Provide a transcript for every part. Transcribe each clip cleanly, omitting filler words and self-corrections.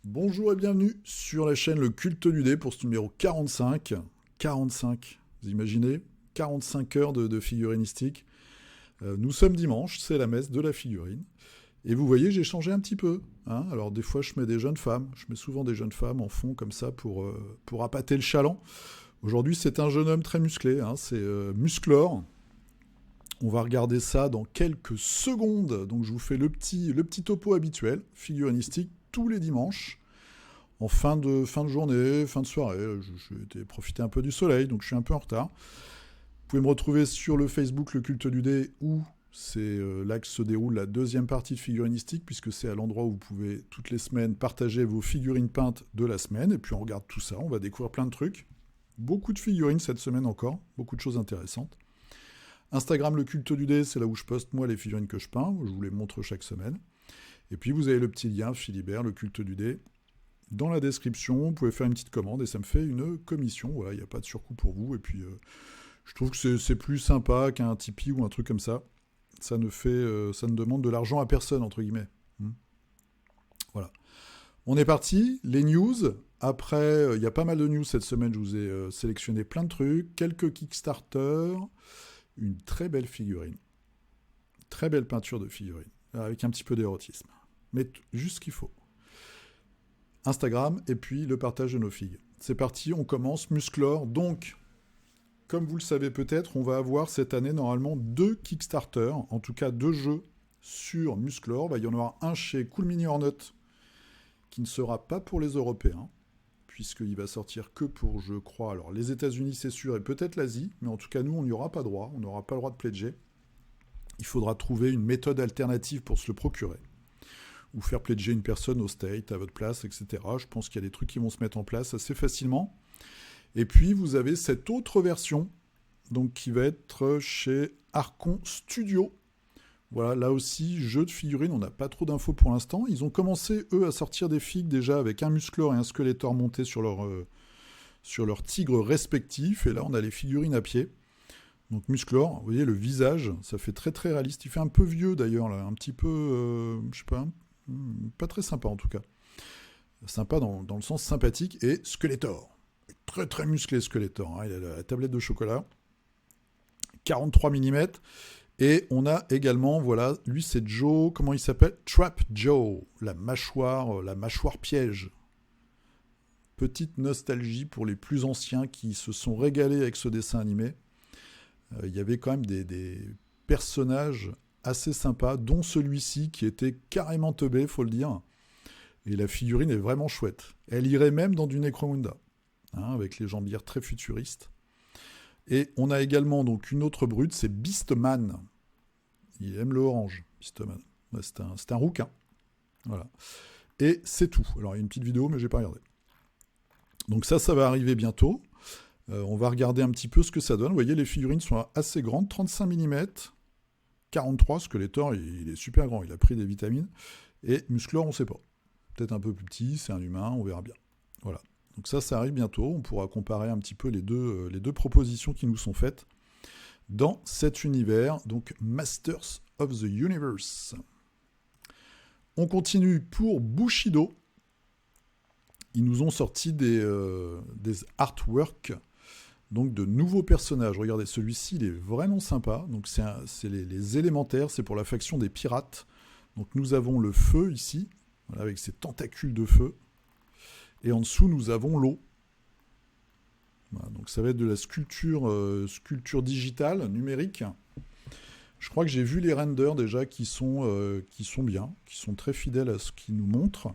Bonjour et bienvenue sur la chaîne Le Culte du Dé pour ce numéro 45. 45, vous imaginez 45 heures de figurinistique. Nous sommes dimanche, c'est la messe de la figurine. Et vous voyez, j'ai changé un petit peu. Hein. Alors des fois, je mets des jeunes femmes. Je mets souvent des jeunes femmes en fond comme ça pour appâter le chaland. Aujourd'hui, c'est un jeune homme très musclé. Hein. C'est Musclor. On va regarder ça dans quelques secondes. Donc je vous fais le petit topo habituel, figurinistique, tous les dimanches. En fin de journée, fin de soirée, je vais profiter un peu du soleil, donc je suis un peu en retard. Vous pouvez me retrouver sur le Facebook Le Culte du Dé, où c'est là que se déroule la deuxième partie de figurinistique, puisque c'est à l'endroit où vous pouvez toutes les semaines partager vos figurines peintes de la semaine, et puis on regarde tout ça, on va découvrir plein de trucs. Beaucoup de figurines cette semaine encore, beaucoup de choses intéressantes. Instagram Le Culte du Dé, c'est là où je poste moi les figurines que je peins, je vous les montre chaque semaine. Et puis vous avez le petit lien Philibert, Le Culte du Dé. Dans la description, vous pouvez faire une petite commande et ça me fait une commission. Voilà, il n'y a pas de surcoût pour vous. Et puis, je trouve que c'est plus sympa qu'un Tipeee ou un truc comme ça. Ça ne demande de l'argent à personne, entre guillemets. Voilà. On est parti. Les news. Après, il y a pas mal de news cette semaine. Je vous ai sélectionné plein de trucs. Quelques Kickstarter. Une très belle figurine. Très belle peinture de figurine. Avec un petit peu d'érotisme. Mais juste ce qu'il faut. Instagram, et puis le partage de nos figues. C'est parti, on commence. Musclor. Donc, comme vous le savez peut-être, on va avoir cette année normalement 2 Kickstarter, en tout cas 2 jeux sur Musclor. Il y en aura un chez Cool Mini Hornet, qui ne sera pas pour les Européens, puisqu'il va sortir que pour, je crois, alors les États-Unis c'est sûr, et peut-être l'Asie, mais en tout cas nous on n'y aura pas droit, on n'aura pas le droit de pledger. Il faudra trouver une méthode alternative pour se le procurer. Ou faire pledger une personne au state, à votre place, etc. Je pense qu'il y a des trucs qui vont se mettre en place assez facilement. Et puis, vous avez cette autre version, donc qui va être chez Archon Studio. Voilà, là aussi, jeu de figurines, on n'a pas trop d'infos pour l'instant. Ils ont commencé, eux, à sortir des figues déjà avec un Musclor et un Skeletor montés sur leur tigre respectif. Et là, on a les figurines à pied. Donc Musclor, vous voyez, le visage, ça fait très très réaliste. Il fait un peu vieux d'ailleurs, là, un petit peu, je sais pas très sympa en tout cas. Sympa dans le sens sympathique. Et Skeletor. Très très musclé Skeletor. Hein. Il a la tablette de chocolat. 43 mm. Et on a également, voilà, lui c'est Joe, comment il s'appelle ? Trap Joe. La mâchoire piège. Petite nostalgie pour les plus anciens qui se sont régalés avec ce dessin animé. Il y avait quand même des personnages assez sympa, dont celui-ci qui était carrément teubé, faut le dire. Et la figurine est vraiment chouette. Elle irait même dans du Necromunda, hein, avec les jambières très futuristes. Et on a également donc une autre brute, c'est Beastman. Il aime le orange, Beastman. Ouais, c'est un rouquin. Voilà. Et c'est tout. Alors il y a une petite vidéo, mais j'ai pas regardé. Donc ça va arriver bientôt. On va regarder un petit peu ce que ça donne. Vous voyez, les figurines sont assez grandes, 35 mm. 43, Skeletor, il est super grand, il a pris des vitamines. Et Musclor, on ne sait pas. Peut-être un peu plus petit, c'est un humain, on verra bien. Voilà. Donc ça arrive bientôt. On pourra comparer un petit peu les deux propositions qui nous sont faites dans cet univers. Donc Masters of the Universe. On continue pour Bushido. Ils nous ont sorti des artworks, donc de nouveaux personnages. Regardez, celui-ci, il est vraiment sympa. Donc c'est les élémentaires, c'est pour la faction des pirates. Donc nous avons le feu ici, voilà, avec ses tentacules de feu. Et en dessous, nous avons l'eau. Voilà, donc ça va être de la sculpture digitale, numérique. Je crois que j'ai vu les renders déjà qui sont bien, qui sont très fidèles à ce qu'ils nous montrent.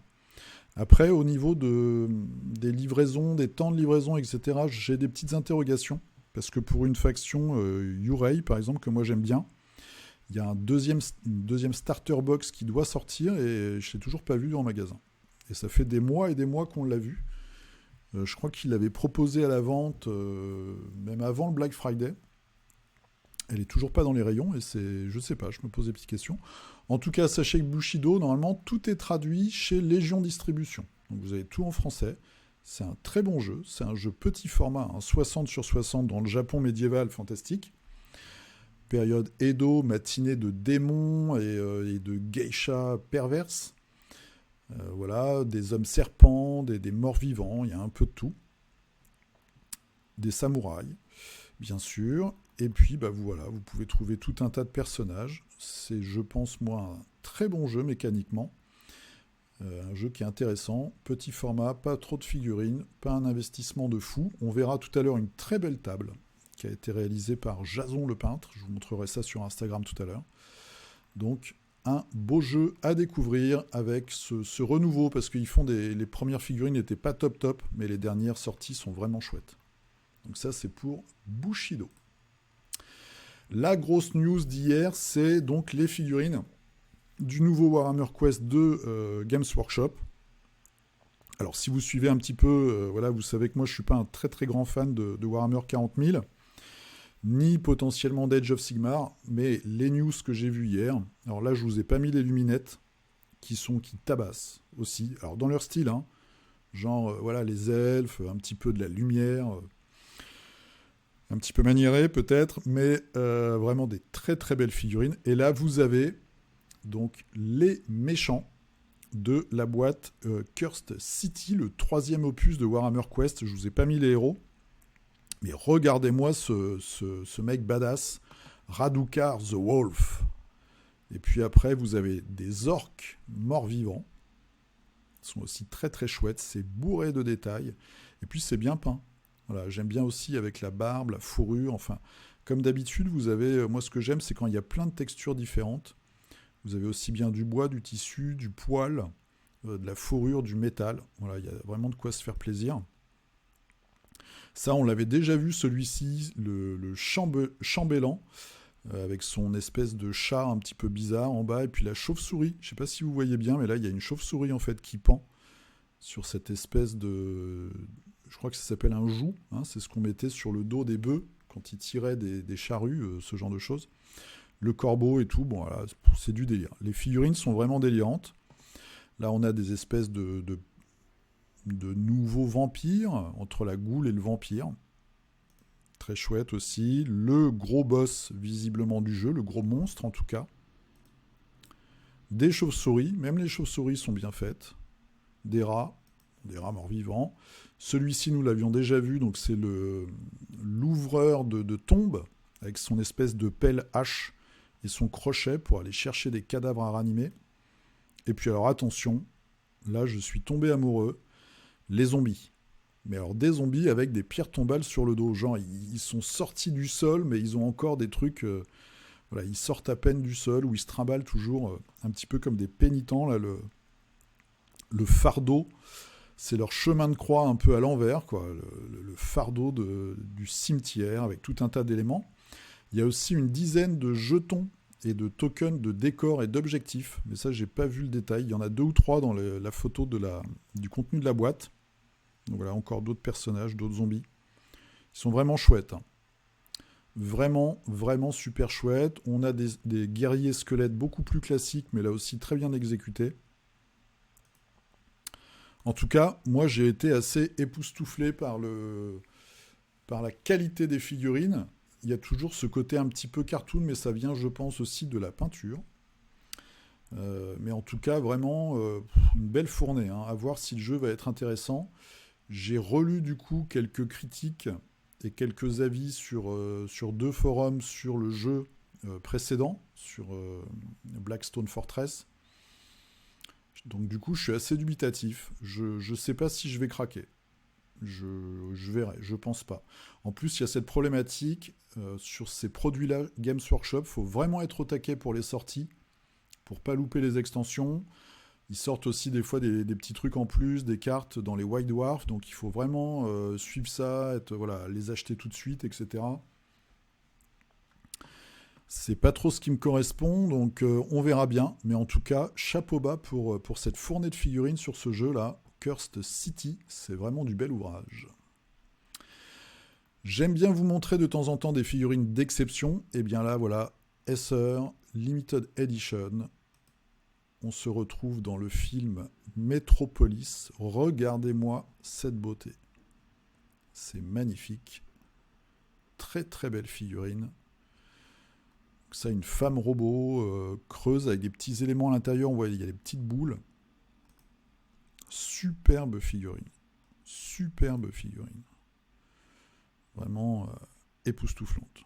Après, au niveau des livraisons, des temps de livraison, etc., j'ai des petites interrogations. Parce que pour une faction Yurei, par exemple, que moi j'aime bien, il y a une deuxième starter box qui doit sortir et je ne l'ai toujours pas vu en magasin. Et ça fait des mois et des mois qu'on l'a vu. Je crois qu'il l'avait proposé à la vente même avant le Black Friday. Elle est toujours pas dans les rayons et je sais pas, je me pose des petites questions. En tout cas, sachez que Bushido, normalement, tout est traduit chez Légion Distribution. Donc vous avez tout en français. C'est un très bon jeu. C'est un jeu petit format, 60 sur 60 dans le Japon médiéval fantastique. Période Edo, matinée de démons et de geishas perverses. Voilà, des hommes serpents, des morts vivants, il y a un peu de tout. Des samouraïs, bien sûr. Et puis, voilà, vous pouvez trouver tout un tas de personnages. C'est, je pense, moi, un très bon jeu mécaniquement. Un jeu qui est intéressant. Petit format, pas trop de figurines, pas un investissement de fou. On verra tout à l'heure une très belle table qui a été réalisée par Jason le peintre. Je vous montrerai ça sur Instagram tout à l'heure. Donc, un beau jeu à découvrir avec ce renouveau, parce qu'ils font les premières figurines n'étaient pas top, mais les dernières sorties sont vraiment chouettes. Donc ça, c'est pour Bushido. La grosse news d'hier, c'est donc les figurines du nouveau Warhammer Quest 2 Games Workshop. Alors, si vous suivez un petit peu, voilà, vous savez que moi, je ne suis pas un très très grand fan de Warhammer 40 000, ni potentiellement d'Age of Sigmar, mais les news que j'ai vues hier, alors là, je vous ai pas mis les luminettes qui tabassent aussi. Alors, dans leur style, hein, genre, voilà, les elfes, un petit peu de la lumière... un petit peu maniéré peut-être, mais vraiment des très très belles figurines. Et là, vous avez donc les méchants de la boîte Cursed City, le 3e opus de Warhammer Quest. Je vous ai pas mis les héros, mais regardez-moi ce mec badass, Radukar the Wolf. Et puis après, vous avez des orques morts-vivants. Ils sont aussi très très chouettes, c'est bourré de détails. Et puis c'est bien peint. Voilà, j'aime bien aussi avec la barbe, la fourrure, enfin, comme d'habitude, vous avez, moi ce que j'aime, c'est quand il y a plein de textures différentes. Vous avez aussi bien du bois, du tissu, du poil, de la fourrure, du métal. Voilà, il y a vraiment de quoi se faire plaisir. Ça, on l'avait déjà vu, celui-ci, le chambellan, avec son espèce de chat un petit peu bizarre en bas, et puis la chauve-souris. Je ne sais pas si vous voyez bien, mais là, il y a une chauve-souris en fait qui pend sur cette espèce de... Je crois que ça s'appelle un joug, hein, c'est ce qu'on mettait sur le dos des bœufs quand ils tiraient des charrues, ce genre de choses. Le corbeau et tout, bon voilà, c'est du délire. Les figurines sont vraiment délirantes. Là, on a des espèces de nouveaux vampires, entre la goule et le vampire. Très chouette aussi. Le gros boss, visiblement, du jeu, le gros monstre en tout cas. Des chauves-souris, même les chauves-souris sont bien faites. Des rats morts-vivants. Celui-ci, nous l'avions déjà vu, donc c'est l'ouvreur de tombes, avec son espèce de pelle hache et son crochet pour aller chercher des cadavres à ranimer. Et puis alors attention, là je suis tombé amoureux, les zombies. Mais alors des zombies avec des pierres tombales sur le dos, genre ils sont sortis du sol, mais ils ont encore des trucs, voilà, ils sortent à peine du sol, ou ils se trimballent toujours un petit peu comme des pénitents, là, le fardeau. C'est leur chemin de croix un peu à l'envers, quoi, le fardeau du cimetière avec tout un tas d'éléments. Il y a aussi une dizaine de jetons et de tokens de décors et d'objectifs, mais ça, j'ai pas vu le détail. Il y en a 2 ou 3 dans la photo du contenu de la boîte. Donc voilà, encore d'autres personnages, d'autres zombies. Ils sont vraiment chouettes. Hein. Vraiment, vraiment super chouettes. On a des guerriers squelettes beaucoup plus classiques, mais là aussi très bien exécutés. En tout cas, moi j'ai été assez époustouflé par la qualité des figurines. Il y a toujours ce côté un petit peu cartoon, mais ça vient, je pense, aussi de la peinture. Mais en tout cas, vraiment, une belle fournée. Hein, à voir si le jeu va être intéressant. J'ai relu du coup quelques critiques et quelques avis sur 2 forums sur le jeu précédent, sur Blackstone Fortress. Donc du coup, je suis assez dubitatif. Je ne sais pas si je vais craquer. Je verrai, je pense pas. En plus, il y a cette problématique sur ces produits-là, Games Workshop, il faut vraiment être au taquet pour les sorties, pour pas louper les extensions. Ils sortent aussi des fois des petits trucs en plus, des cartes dans les White Dwarf, donc il faut vraiment suivre ça, voilà, les acheter tout de suite, etc. C'est pas trop ce qui me correspond, donc on verra bien. Mais en tout cas, chapeau bas pour cette fournée de figurines sur ce jeu-là. Cursed City, c'est vraiment du bel ouvrage. J'aime bien vous montrer de temps en temps des figurines d'exception. Et bien là, voilà, Esser Limited Edition. On se retrouve dans le film Metropolis. Regardez-moi cette beauté. C'est magnifique. Très très belle figurine. ça, une femme robot creuse avec des petits éléments à l'intérieur. On voit, il y a des petites boules. Superbe figurine. Superbe figurine. Vraiment époustouflante.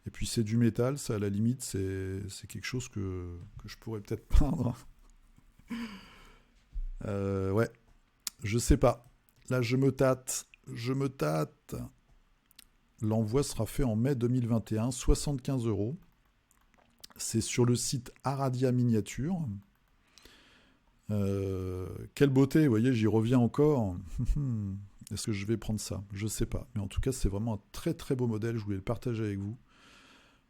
Et puis c'est du métal, ça à la limite, c'est quelque chose que je pourrais peut-être peindre. Ouais, je sais pas. Là, je me tâte. L'envoi sera fait en mai 2021, 75 €. C'est sur le site Aradia Miniature. Quelle beauté, vous voyez, j'y reviens encore. Est-ce que je vais prendre ça? Je sais pas. Mais en tout cas, c'est vraiment un très très beau modèle. Je voulais le partager avec vous.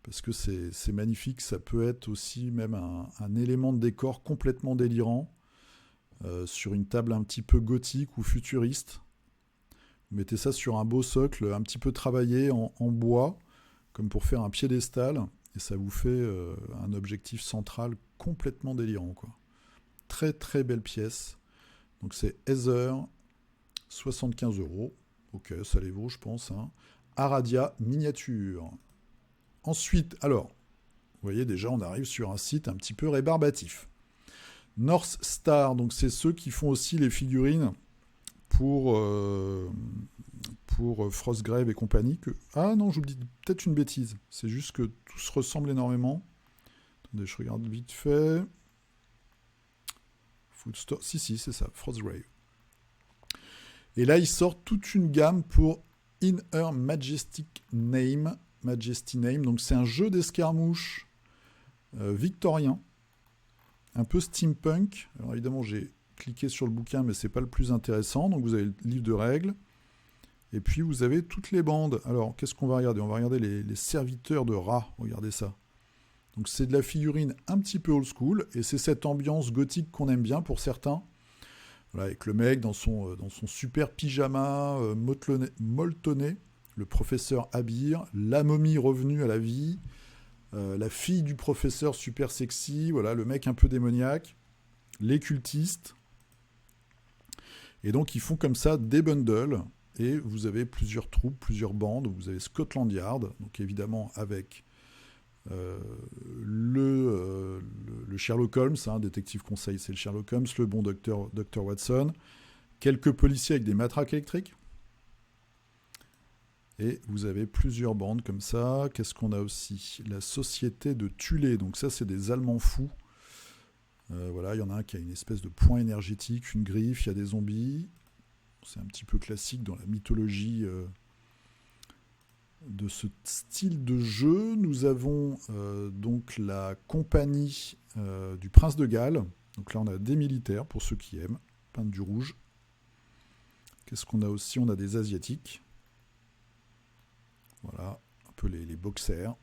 Parce que c'est magnifique. Ça peut être aussi même un élément de décor complètement délirant. Sur une table un petit peu gothique ou futuriste. Vous mettez ça sur un beau socle, un petit peu travaillé en bois, comme pour faire un piédestal. Et ça vous fait un objectif central complètement délirant, quoi. Très très belle pièce. Donc c'est Heather, 75 €. Ok, ça les vaut, je pense. Hein. Aradia Miniature. Ensuite, alors, vous voyez déjà, on arrive sur un site un petit peu rébarbatif. North Star, donc c'est ceux qui font aussi les figurines pour Frostgrave et compagnie. Ah non, j'oublie peut-être une bêtise. C'est juste que tout se ressemble énormément. Attendez, je regarde vite fait. Foodstore, si, c'est ça, Frostgrave. Et là, ils sortent toute une gamme pour In Her Majesty Name. Donc c'est un jeu d'escarmouche victorien, un peu steampunk. Alors évidemment, j'ai cliqué sur le bouquin, mais c'est pas le plus intéressant. Donc vous avez le livre de règles. Et puis vous avez toutes les bandes. Alors, qu'est-ce qu'on va regarder? On va regarder les serviteurs de rats. Regardez ça. Donc c'est de la figurine un petit peu old school. Et c'est cette ambiance gothique qu'on aime bien pour certains. Voilà, avec le mec dans son super pyjama molletonné. Le professeur Abir. La momie revenue à la vie. La fille du professeur super sexy. Voilà, le mec un peu démoniaque. Les cultistes. Et donc ils font comme ça des bundles. Et vous avez plusieurs troupes, plusieurs bandes. Vous avez Scotland Yard, donc évidemment avec le Sherlock Holmes, hein, détective conseil, c'est le Sherlock Holmes, le bon Dr Watson, quelques policiers avec des matraques électriques. Et vous avez plusieurs bandes comme ça. Qu'est-ce qu'on a aussi? La société de Tulé, donc ça c'est des Allemands fous. Voilà, il y en a un qui a une espèce de point énergétique, une griffe, il y a des zombies. C'est un petit peu classique dans la mythologie de ce style de jeu. Nous avons donc la compagnie du Prince de Galles. Donc là, on a des militaires, pour ceux qui aiment, peintre du rouge. Qu'est-ce qu'on a aussi? On a des Asiatiques. Voilà, un peu les boxers.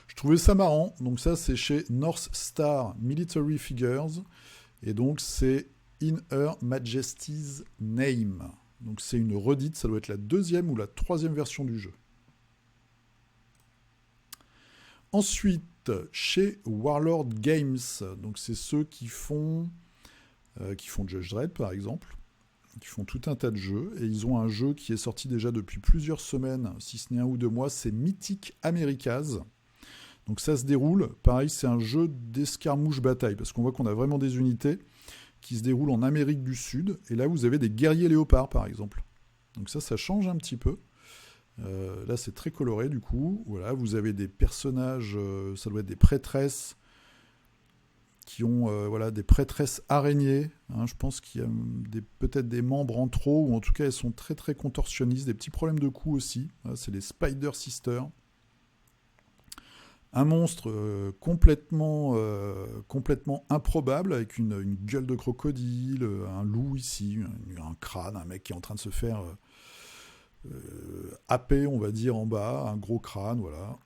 Je trouvais ça marrant. Donc ça, c'est chez North Star Military Figures. Et donc, c'est In Her Majesty's Name. Donc c'est une redite, ça doit être la deuxième ou la troisième version du jeu. Ensuite, chez Warlord Games, donc c'est ceux qui font Judge Dredd par exemple, qui font tout un tas de jeux, et ils ont un jeu qui est sorti déjà depuis plusieurs semaines, si ce n'est 1 ou 2 mois, c'est Mythic Americas. Donc ça se déroule, pareil, c'est un jeu d'escarmouche bataille, parce qu'on voit qu'on a vraiment des unités qui se déroule en Amérique du Sud. Et là, vous avez des guerriers léopards, par exemple. Donc ça change un petit peu. Là, c'est très coloré, du coup. Voilà, vous avez des personnages, ça doit être des prêtresses, qui ont des prêtresses araignées. Hein, je pense qu'il y a peut-être des membres en trop, ou en tout cas, elles sont très, très contorsionnistes. Des petits problèmes de cou aussi. Voilà, c'est les Spider Sisters. Un monstre complètement improbable, avec une gueule de crocodile, un loup ici, un crâne, un mec qui est en train de se faire happer, on va dire, en bas, un gros crâne, voilà.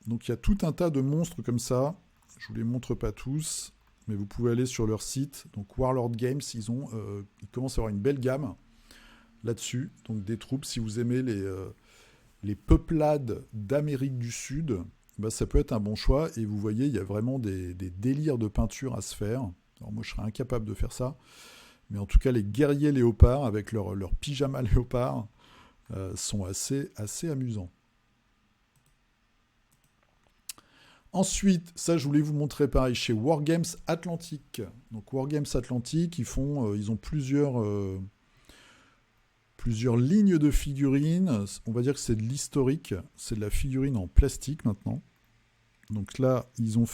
Donc il y a tout un tas de monstres comme ça. Je vous les montre pas tous, mais vous pouvez aller sur leur site. Donc Warlord Games, ils commencent à avoir une belle gamme là-dessus. Donc des troupes, si vous aimez les peuplades d'Amérique du Sud, bah, ça peut être un bon choix. Et vous voyez, il y a vraiment des délires de peinture à se faire. Alors moi, je serais incapable de faire ça. Mais en tout cas, les guerriers léopards, avec leur pyjama léopard, sont assez amusants. Ensuite, ça, je voulais vous montrer pareil chez Wargames Atlantique. Donc, Wargames Atlantique, ils ont plusieurs lignes de figurines. On va dire que c'est de l'historique. C'est de la figurine en plastique maintenant. Donc là, ils ont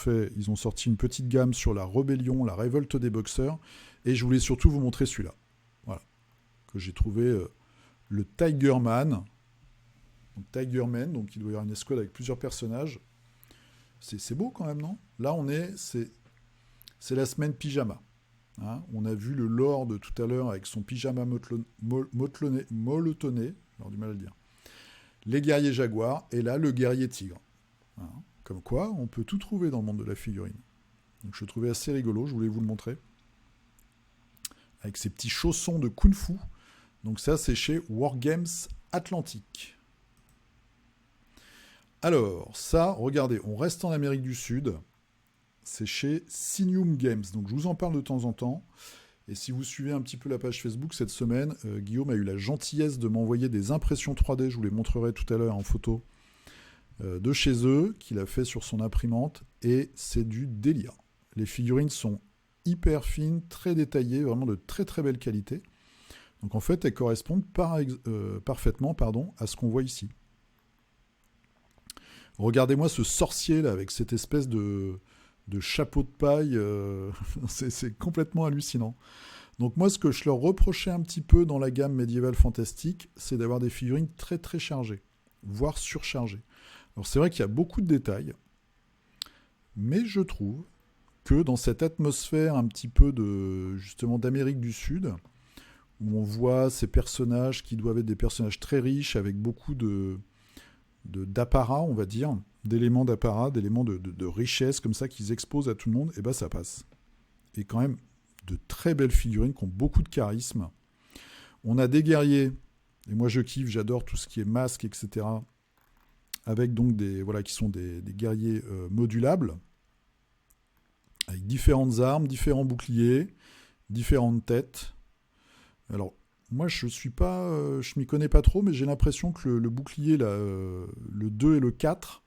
sorti une petite gamme sur la rébellion, la révolte des boxeurs. Et je voulais surtout vous montrer celui-là. Voilà. Que j'ai trouvé le Tiger Man. Donc Tiger Man, donc il doit y avoir une escouade avec plusieurs personnages. C'est beau quand même, non? Là, c'est la semaine pyjama. Hein, on a vu le Lord tout à l'heure avec son pyjama molletonné, j'ai du mal à le dire. Les guerriers jaguars, et là, le guerrier tigre. Hein, comme quoi, on peut tout trouver dans le monde de la figurine. Donc je le trouvais assez rigolo, je voulais vous le montrer. Avec ces petits chaussons de kung-fu. Donc ça, c'est chez Wargames Atlantique. Alors, ça, regardez, on reste en Amérique du Sud. C'est chez Sinium Games. Donc je vous en parle de temps en temps. Et si vous suivez un petit peu la page Facebook cette semaine, Guillaume a eu la gentillesse de m'envoyer des impressions 3D, je vous les montrerai tout à l'heure en photo, de chez eux, qu'il a fait sur son imprimante. Et c'est du délire. Les figurines sont hyper fines, très détaillées, vraiment de très très belle qualité. Donc en fait, elles correspondent parfaitement à ce qu'on voit ici. Regardez-moi ce sorcier là, avec cette espèce de chapeau de paille, c'est complètement hallucinant. Donc moi, ce que je leur reprochais un petit peu dans la gamme médiévale fantastique, c'est d'avoir des figurines très très chargées, voire surchargées. Alors c'est vrai qu'il y a beaucoup de détails, mais je trouve que dans cette atmosphère un petit peu justement d'Amérique du Sud, où on voit ces personnages qui doivent être des personnages très riches, avec beaucoup d'apparat, on va dire, d'éléments d'apparat, d'éléments de richesse comme ça qu'ils exposent à tout le monde, et ben ça passe. Et quand même de très belles figurines qui ont beaucoup de charisme. On a des guerriers, et moi je kiffe, j'adore tout ce qui est masque, etc. Avec donc qui sont des guerriers modulables, avec différentes armes, différents boucliers, différentes têtes. Alors moi, je m'y connais pas trop, mais j'ai l'impression que le bouclier, là, le 2 et le 4,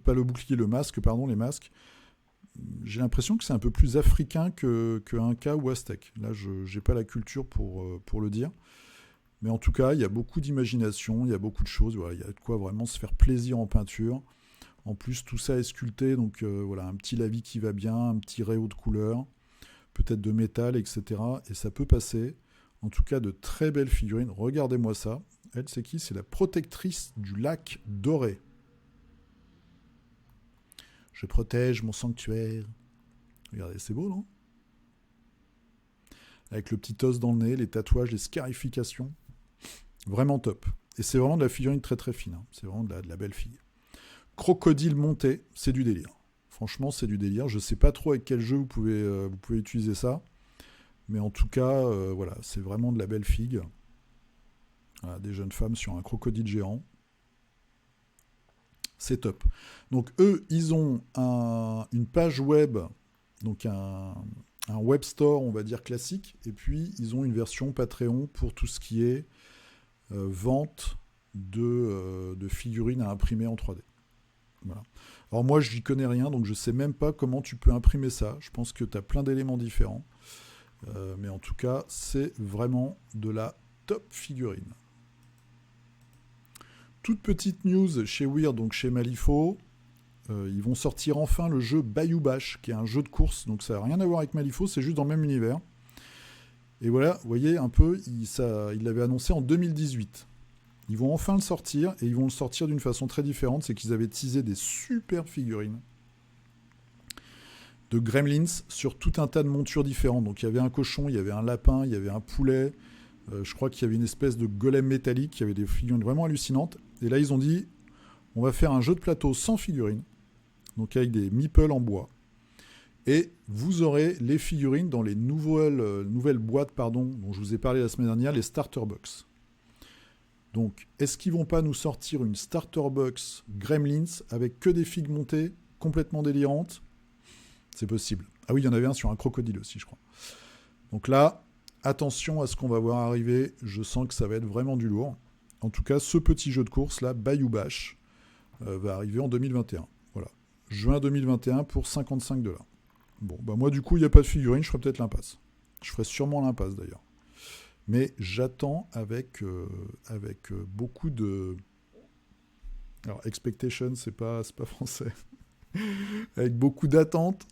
pas le bouclier, le masque, pardon, les masques, j'ai l'impression que c'est un peu plus africain que Inca ou Aztèque. Là, je n'ai pas la culture pour le dire. Mais en tout cas, il y a beaucoup d'imagination, il y a beaucoup de choses. Voilà, il y a de quoi vraiment se faire plaisir en peinture. En plus, tout ça est sculpté, donc voilà, un petit lavis qui va bien, un petit réau de couleur, peut-être de métal, etc. Et ça peut passer. En tout cas, de très belles figurines. Regardez-moi ça. Elle, c'est qui? C'est la protectrice du lac doré. Je protège mon sanctuaire. Regardez, c'est beau, non? Avec le petit os dans le nez, les tatouages, les scarifications. Vraiment top. Et c'est vraiment de la figurine très très fine. Hein. C'est vraiment de la belle fille. Crocodile monté, c'est du délire. Franchement, c'est du délire. Je ne sais pas trop avec quel jeu vous pouvez utiliser ça. Mais en tout cas, voilà, c'est vraiment de la belle figue. Voilà, des jeunes femmes sur un crocodile géant. C'est top. Donc eux, ils ont une page web, donc un web store, on va dire classique, et puis ils ont une version Patreon pour tout ce qui est vente de figurines à imprimer en 3D. Voilà. Alors moi, je n'y connais rien, donc je ne sais même pas comment tu peux imprimer ça. Je pense que tu as plein d'éléments différents. Mais en tout cas, c'est vraiment de la top figurine. Toute petite news chez Weird, donc chez Malifaux. Ils vont sortir enfin le jeu Bayou Bash, qui est un jeu de course. Donc ça n'a rien à voir avec Malifaux, c'est juste dans le même univers. Et voilà, vous voyez un peu, il l'avait annoncé en 2018. Ils vont enfin le sortir, et ils vont le sortir d'une façon très différente. C'est qu'ils avaient teasé des super figurines de Gremlins sur tout un tas de montures différentes. Donc il y avait un cochon, il y avait un lapin, il y avait un poulet, je crois qu'il y avait une espèce de golem métallique, il y avait des figurines vraiment hallucinantes. Et là ils ont dit, on va faire un jeu de plateau sans figurines, donc avec des meeples en bois. Et vous aurez les figurines dans les nouvelles boîtes dont je vous ai parlé la semaine dernière, les starter box. Donc est-ce qu'ils vont pas nous sortir une starter box Gremlins avec que des figues montées, complètement délirantes? C'est possible. Ah oui, il y en avait un sur un crocodile aussi, je crois. Donc là, attention à ce qu'on va voir arriver. Je sens que ça va être vraiment du lourd. En tout cas, ce petit jeu de course, là, Bayou Bash, va arriver en 2021. Voilà. juin 2021 pour 55$. Bon, bah moi du coup, il n'y a pas de figurine, je ferai peut-être l'impasse. Je ferai sûrement l'impasse d'ailleurs. Mais j'attends avec beaucoup de... Alors, expectation, c'est pas français. Avec beaucoup d'attentes,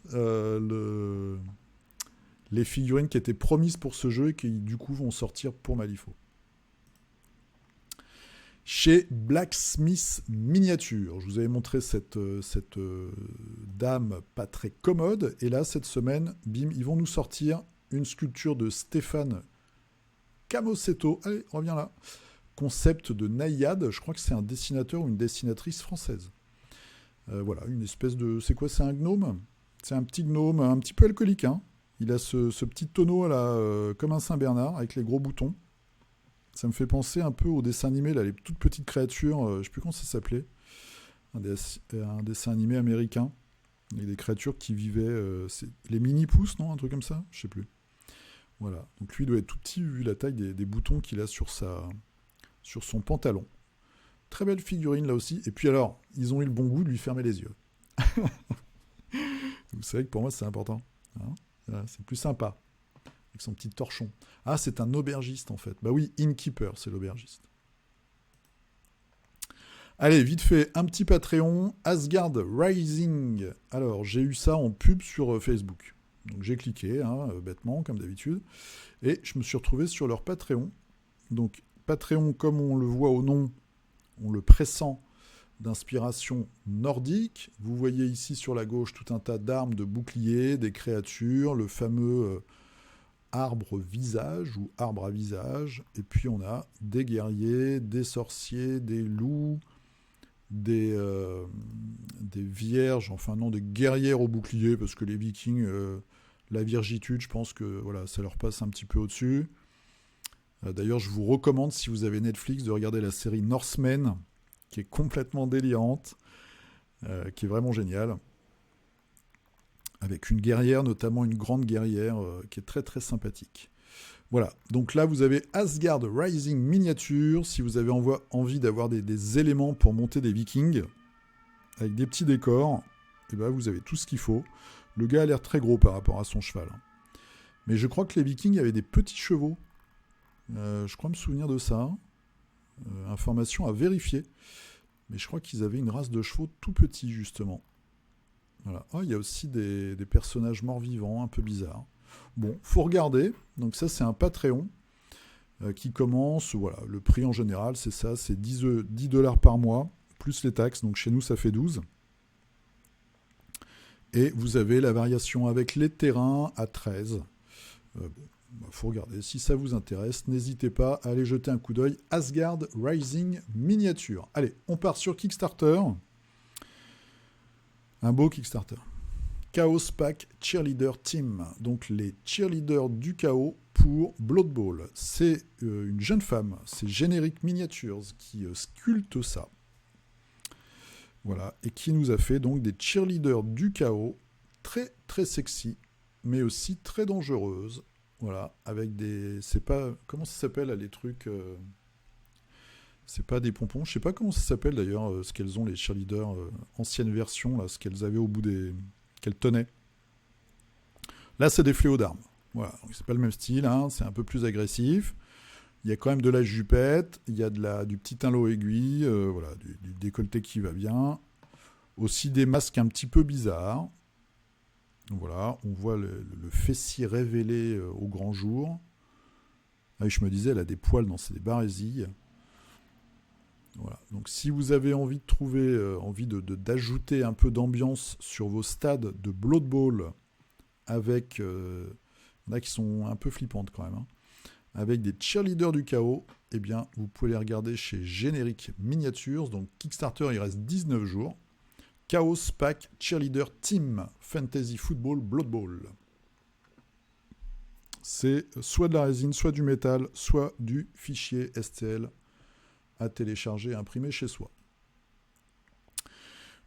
les figurines qui étaient promises pour ce jeu et qui du coup vont sortir pour Malifaux. Chez Blacksmith Miniature, je vous avais montré cette dame pas très commode, et là cette semaine, bim, ils vont nous sortir une sculpture de Stéphane Camosetto. Allez, reviens là. Concept de naïade, je crois que c'est un dessinateur ou une dessinatrice française. Voilà, une espèce de... C'est quoi, c'est un gnome? C'est un petit gnome, un petit peu alcoolique, hein. Il a ce petit tonneau là, comme un Saint-Bernard, avec les gros boutons. Ça me fait penser un peu au dessin animé, là, les toutes petites créatures, je ne sais plus comment ça s'appelait. Un dessin animé américain. Il y a des créatures qui vivaient... les mini-pousses, non? Un truc comme ça? Je ne sais plus. Voilà. Donc lui, il doit être tout petit, vu la taille des boutons qu'il a sur son pantalon. Très belle figurine, là aussi. Et puis alors, ils ont eu le bon goût de lui fermer les yeux. Vous savez que pour moi, c'est important. Hein, voilà, c'est plus sympa. Avec son petit torchon. Ah, c'est un aubergiste, en fait. Bah oui, Innkeeper, c'est l'aubergiste. Allez, vite fait, un petit Patreon. Asgard Rising. Alors, j'ai eu ça en pub sur Facebook. Donc, j'ai cliqué, bêtement, comme d'habitude. Et je me suis retrouvé sur leur Patreon. Donc, Patreon, comme on le voit au nom, on le pressent d'inspiration nordique. Vous voyez ici sur la gauche tout un tas d'armes, de boucliers, des créatures, le fameux arbre visage ou arbre à visage. Et puis on a des guerriers, des sorciers, des loups, des vierges, enfin non, des guerrières au bouclier, parce que les vikings, la virgitude, je pense que voilà, ça leur passe un petit peu au-dessus. D'ailleurs, je vous recommande, si vous avez Netflix, de regarder la série Norsemen, qui est complètement délirante, qui est vraiment géniale, avec une guerrière, notamment une grande guerrière, qui est très très sympathique. Voilà, donc là vous avez Asgard Rising miniature, si vous avez envie d'avoir des éléments pour monter des vikings, avec des petits décors, et ben vous avez tout ce qu'il faut. Le gars a l'air très gros par rapport à son cheval. Mais je crois que les vikings avaient des petits chevaux. Je crois me souvenir de ça. Information à vérifier. Mais je crois qu'ils avaient une race de chevaux tout petits, justement. Voilà. Oh, il y a aussi des personnages morts-vivants, un peu bizarres. Bon, faut regarder. Donc ça, c'est un Patreon qui commence. Voilà, le prix en général, c'est ça. C'est 10$ par mois, plus les taxes. Donc chez nous, ça fait 12. Et vous avez la variation avec les terrains à 13. Faut regarder. Si ça vous intéresse, n'hésitez pas à aller jeter un coup d'œil. Asgard Rising miniature. Allez, on part sur Kickstarter. Un beau Kickstarter. Chaos Pack Cheerleader Team. Donc les cheerleaders du chaos pour Blood Bowl. C'est une jeune femme, c'est Generic Miniatures qui sculpte ça. Voilà, et qui nous a fait donc des cheerleaders du chaos, très très sexy, mais aussi très dangereuses. Voilà, avec des... C'est pas... Comment ça s'appelle, là, les trucs... C'est pas des pompons. Je sais pas comment ça s'appelle, d'ailleurs, ce qu'elles ont, les cheerleaders, ancienne version, là, ce qu'elles avaient au bout des... qu'elles tenaient. Là, c'est des fléaux d'armes. Voilà, donc c'est pas le même style, hein, c'est un peu plus agressif. Il y a quand même de la jupette, il y a du petit tinlot aiguille, voilà, du décolleté qui va bien. Aussi des masques un petit peu bizarres. Voilà, on voit le fessier révélé au grand jour. Ah, je me disais, elle a des poils dans ses barésilles. Voilà. Donc si vous avez envie de trouver, d'ajouter un peu d'ambiance sur vos stades de Blood Bowl, avec, il y en a qui sont un peu flippantes quand même, hein, avec des cheerleaders du chaos, eh bien vous pouvez les regarder chez Generic Miniatures. Donc Kickstarter, il reste 19 jours. Chaos Pack Cheerleader Team Fantasy Football Blood Bowl. C'est soit de la résine, soit du métal, soit du fichier STL à télécharger et imprimer chez soi.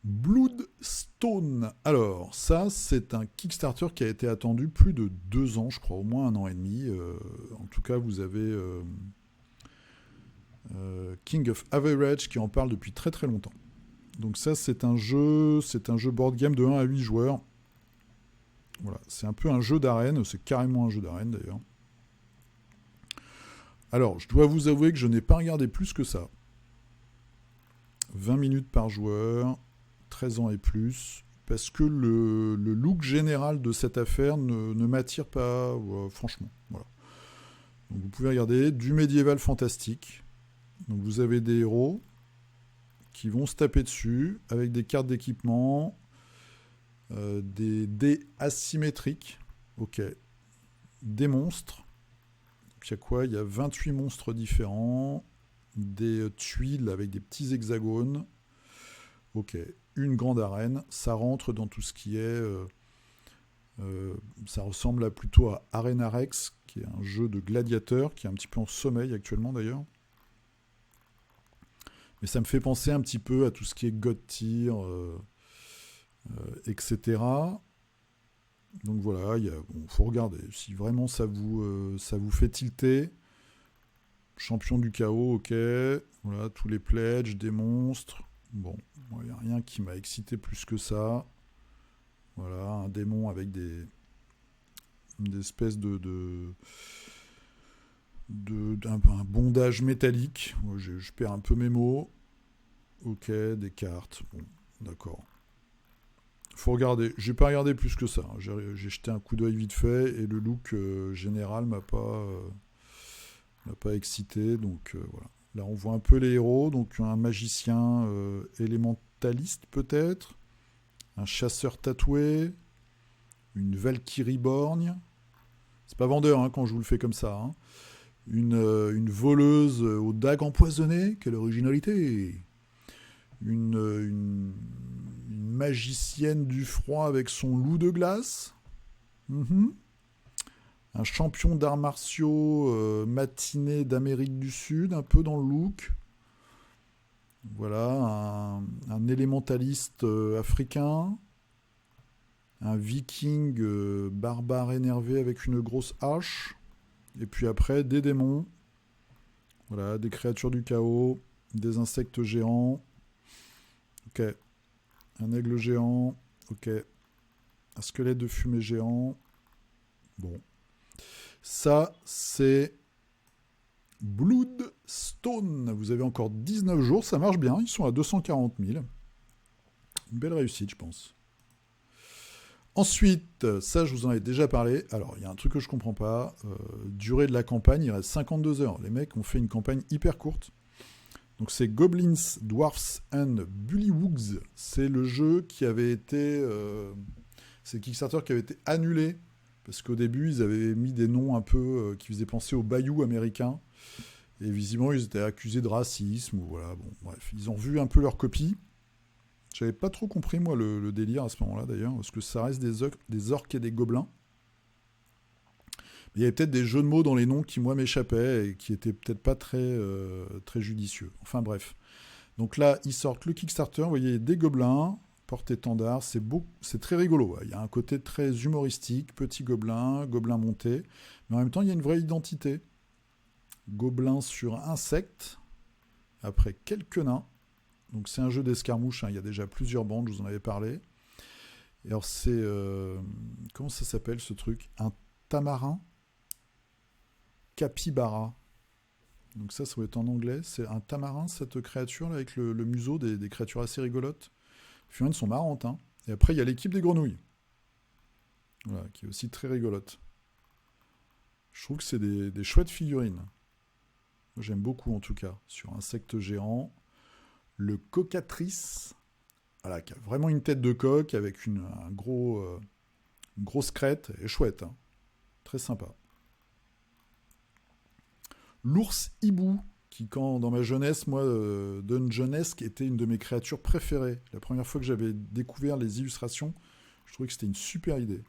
Bloodstone. Alors, ça, c'est un Kickstarter qui a été attendu plus de 2 ans, je crois, au moins 1 an et demi. En tout cas, vous avez King of Average qui en parle depuis très très longtemps. Donc ça, c'est un jeu board game de 1 à 8 joueurs. Voilà, c'est un peu un jeu d'arène, c'est carrément un jeu d'arène d'ailleurs. Alors, je dois vous avouer que je n'ai pas regardé plus que ça. 20 minutes par joueur, 13 ans et plus, parce que le look général de cette affaire ne m'attire pas, franchement. Voilà. Donc vous pouvez regarder du médiéval fantastique. Donc vous avez des héros qui vont se taper dessus avec des cartes d'équipement, des dés asymétriques, ok, des monstres. Puis il y a quoi ? Il y a 28 monstres différents, des tuiles avec des petits hexagones, ok, une grande arène, ça rentre dans tout ce qui est... ça ressemble plutôt à Arena Rex, qui est un jeu de gladiateur, qui est un petit peu en sommeil actuellement d'ailleurs. Mais ça me fait penser un petit peu à tout ce qui est God Tier, etc. Donc voilà, faut regarder. Si vraiment ça vous fait tilter, champion du chaos, ok. Voilà, tous les pledges, des monstres. Bon, il n'y a rien qui m'a excité plus que ça. Voilà, un démon avec des espèces un bondage métallique. Moi, je perds un peu mes mots. Ok, des cartes. Bon, d'accord. Faut regarder. J'ai pas regardé plus que ça. J'ai jeté un coup d'œil vite fait et le look général m'a pas excité. Donc voilà. Là, on voit un peu les héros. Donc un magicien élémentaliste peut-être, un chasseur tatoué, une Valkyrie borgne. C'est pas vendeur hein, quand je vous le fais comme ça. Hein. Une voleuse aux dagues empoisonnées. Quelle originalité! Une magicienne du froid avec son loup de glace. Un champion d'arts martiaux matiné d'Amérique du Sud, un peu dans le look. Voilà, un élémentaliste africain. Un viking barbare énervé avec une grosse hache. Et puis après, des démons. Voilà, des créatures du chaos, des insectes géants. Ok. Un aigle géant. Ok. Un squelette de fumée géant. Bon. Ça, c'est Bloodstone. Vous avez encore 19 jours. Ça marche bien. Ils sont à 240 000. Une belle réussite, je pense. Ensuite, ça, je vous en ai déjà parlé. Alors, il y a un truc que je comprends pas. Durée de la campagne, il reste 52 heures. Les mecs ont fait une campagne hyper courte. Donc c'est Goblins, Dwarfs and Bullywugs. C'est le jeu qui avait été... c'est le Kickstarter qui avait été annulé. Parce qu'au début, ils avaient mis des noms un peu qui faisaient penser aux bayous américains. Et visiblement, ils étaient accusés de racisme. Ou voilà, bon, bref. Ils ont vu un peu leur copie. J'avais pas trop compris, moi, le délire à ce moment-là, d'ailleurs. Parce que ça reste des orques et des gobelins. Il y avait peut-être des jeux de mots dans les noms qui, moi, m'échappaient et qui étaient peut-être pas très, très judicieux. Enfin, bref. Donc là, ils sortent le Kickstarter. Vous voyez, des gobelins, porte-étendard. C'est beau, c'est très rigolo. Il y a un côté très humoristique. Petits gobelins, gobelins montés. Mais en même temps, il y a une vraie identité. Gobelins sur insectes. Après, quelques nains. Donc c'est un jeu d'escarmouche. Hein. Il y a déjà plusieurs bandes, je vous en avais parlé. Et alors, c'est... comment ça s'appelle, ce truc ? Un tamarin capybara. Donc ça doit être en anglais. C'est un tamarin, cette créature là, avec le museau, des créatures assez rigolotes. Les figurines sont marrantes. Hein. Et après, il y a l'équipe des grenouilles. Voilà, qui est aussi très rigolote. Je trouve que c'est des chouettes figurines. Moi, j'aime beaucoup en tout cas. Sur insectes géants. Le cocatrice. Voilà, qui a vraiment une tête de coq avec une grosse crête. Elle est chouette. Hein. Très sympa. L'ours hibou, qui quand dans ma jeunesse, moi, Dungeonesque était une de mes créatures préférées. La première fois que j'avais découvert les illustrations, je trouvais que c'était une super idée.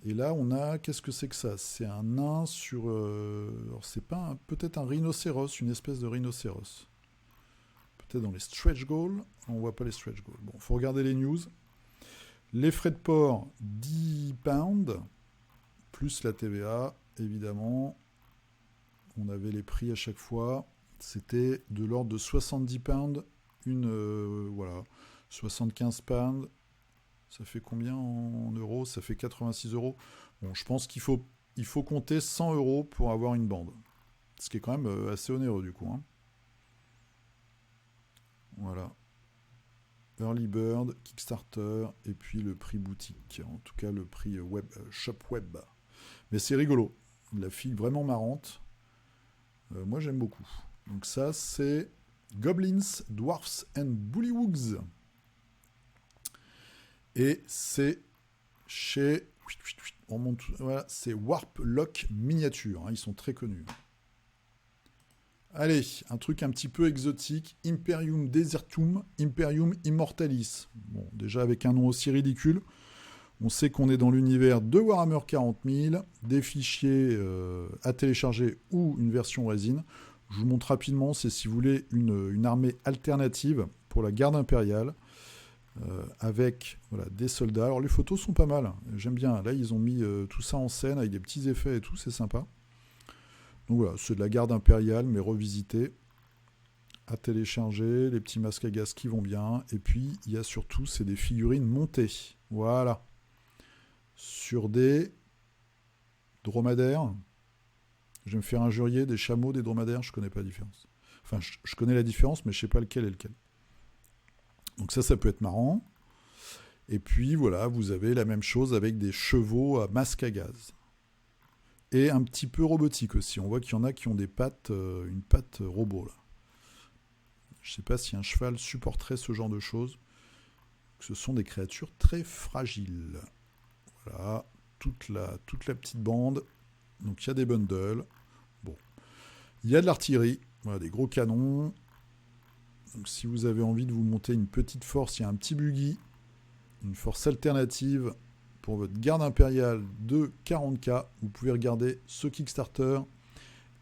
Et là, on a, qu'est-ce que c'est que ça ? C'est un nain sur... alors c'est pas peut-être un rhinocéros, une espèce de rhinocéros. Peut-être dans les stretch goals. On voit pas les stretch goals. Bon, faut regarder les news. Les frais de port, 10 pounds, plus la TVA, évidemment. On avait les prix à chaque fois. C'était de l'ordre de 70 pounds Voilà, 75 pounds. Ça fait combien en euros? Ça fait 86 euros. Bon, je pense il faut compter 100 euros pour avoir une bande. Ce qui est quand même assez onéreux du coup. Hein. Voilà. Early Bird, Kickstarter, et puis le prix boutique. En tout cas, le prix shop web. Mais c'est rigolo. La fille vraiment marrante. Moi, j'aime beaucoup. Donc ça, c'est Goblins, Dwarfs and Bullywugs. Et c'est chez... On monte, voilà, c'est Warp Lock Miniature. Hein, ils sont très connus. Allez, un truc un petit peu exotique. Imperium Desertum, Imperium Immortalis. Bon, déjà avec un nom aussi ridicule, on sait qu'on est dans l'univers de Warhammer 40 000, des fichiers à télécharger ou une version résine. Je vous montre rapidement, c'est si vous voulez une armée alternative pour la garde impériale, avec voilà, des soldats. Alors les photos sont pas mal, j'aime bien. Là, ils ont mis tout ça en scène avec des petits effets et tout, c'est sympa. Donc voilà, c'est de la garde impériale, mais revisité, à télécharger, les petits masques à gaz qui vont bien, et puis il y a surtout, c'est des figurines montées, voilà, sur des dromadaires. Je vais me faire injurier, des chameaux, des dromadaires, je connais pas la différence. Enfin, je connais la différence, mais je sais pas lequel est lequel. Donc ça peut être marrant. Et puis voilà, vous avez la même chose avec des chevaux à masque à gaz. Et un petit peu robotique aussi. On voit qu'il y en a qui ont des pattes, une patte robot là. Je ne sais pas si un cheval supporterait ce genre de choses. Ce sont des créatures très fragiles. Voilà, toute la petite bande. Donc il y a des bundles. Bon, il y a de l'artillerie. Voilà, des gros canons. Donc si vous avez envie de vous monter une petite force, il y a un petit buggy, une force alternative pour votre garde impériale de 40K. Vous pouvez regarder ce Kickstarter.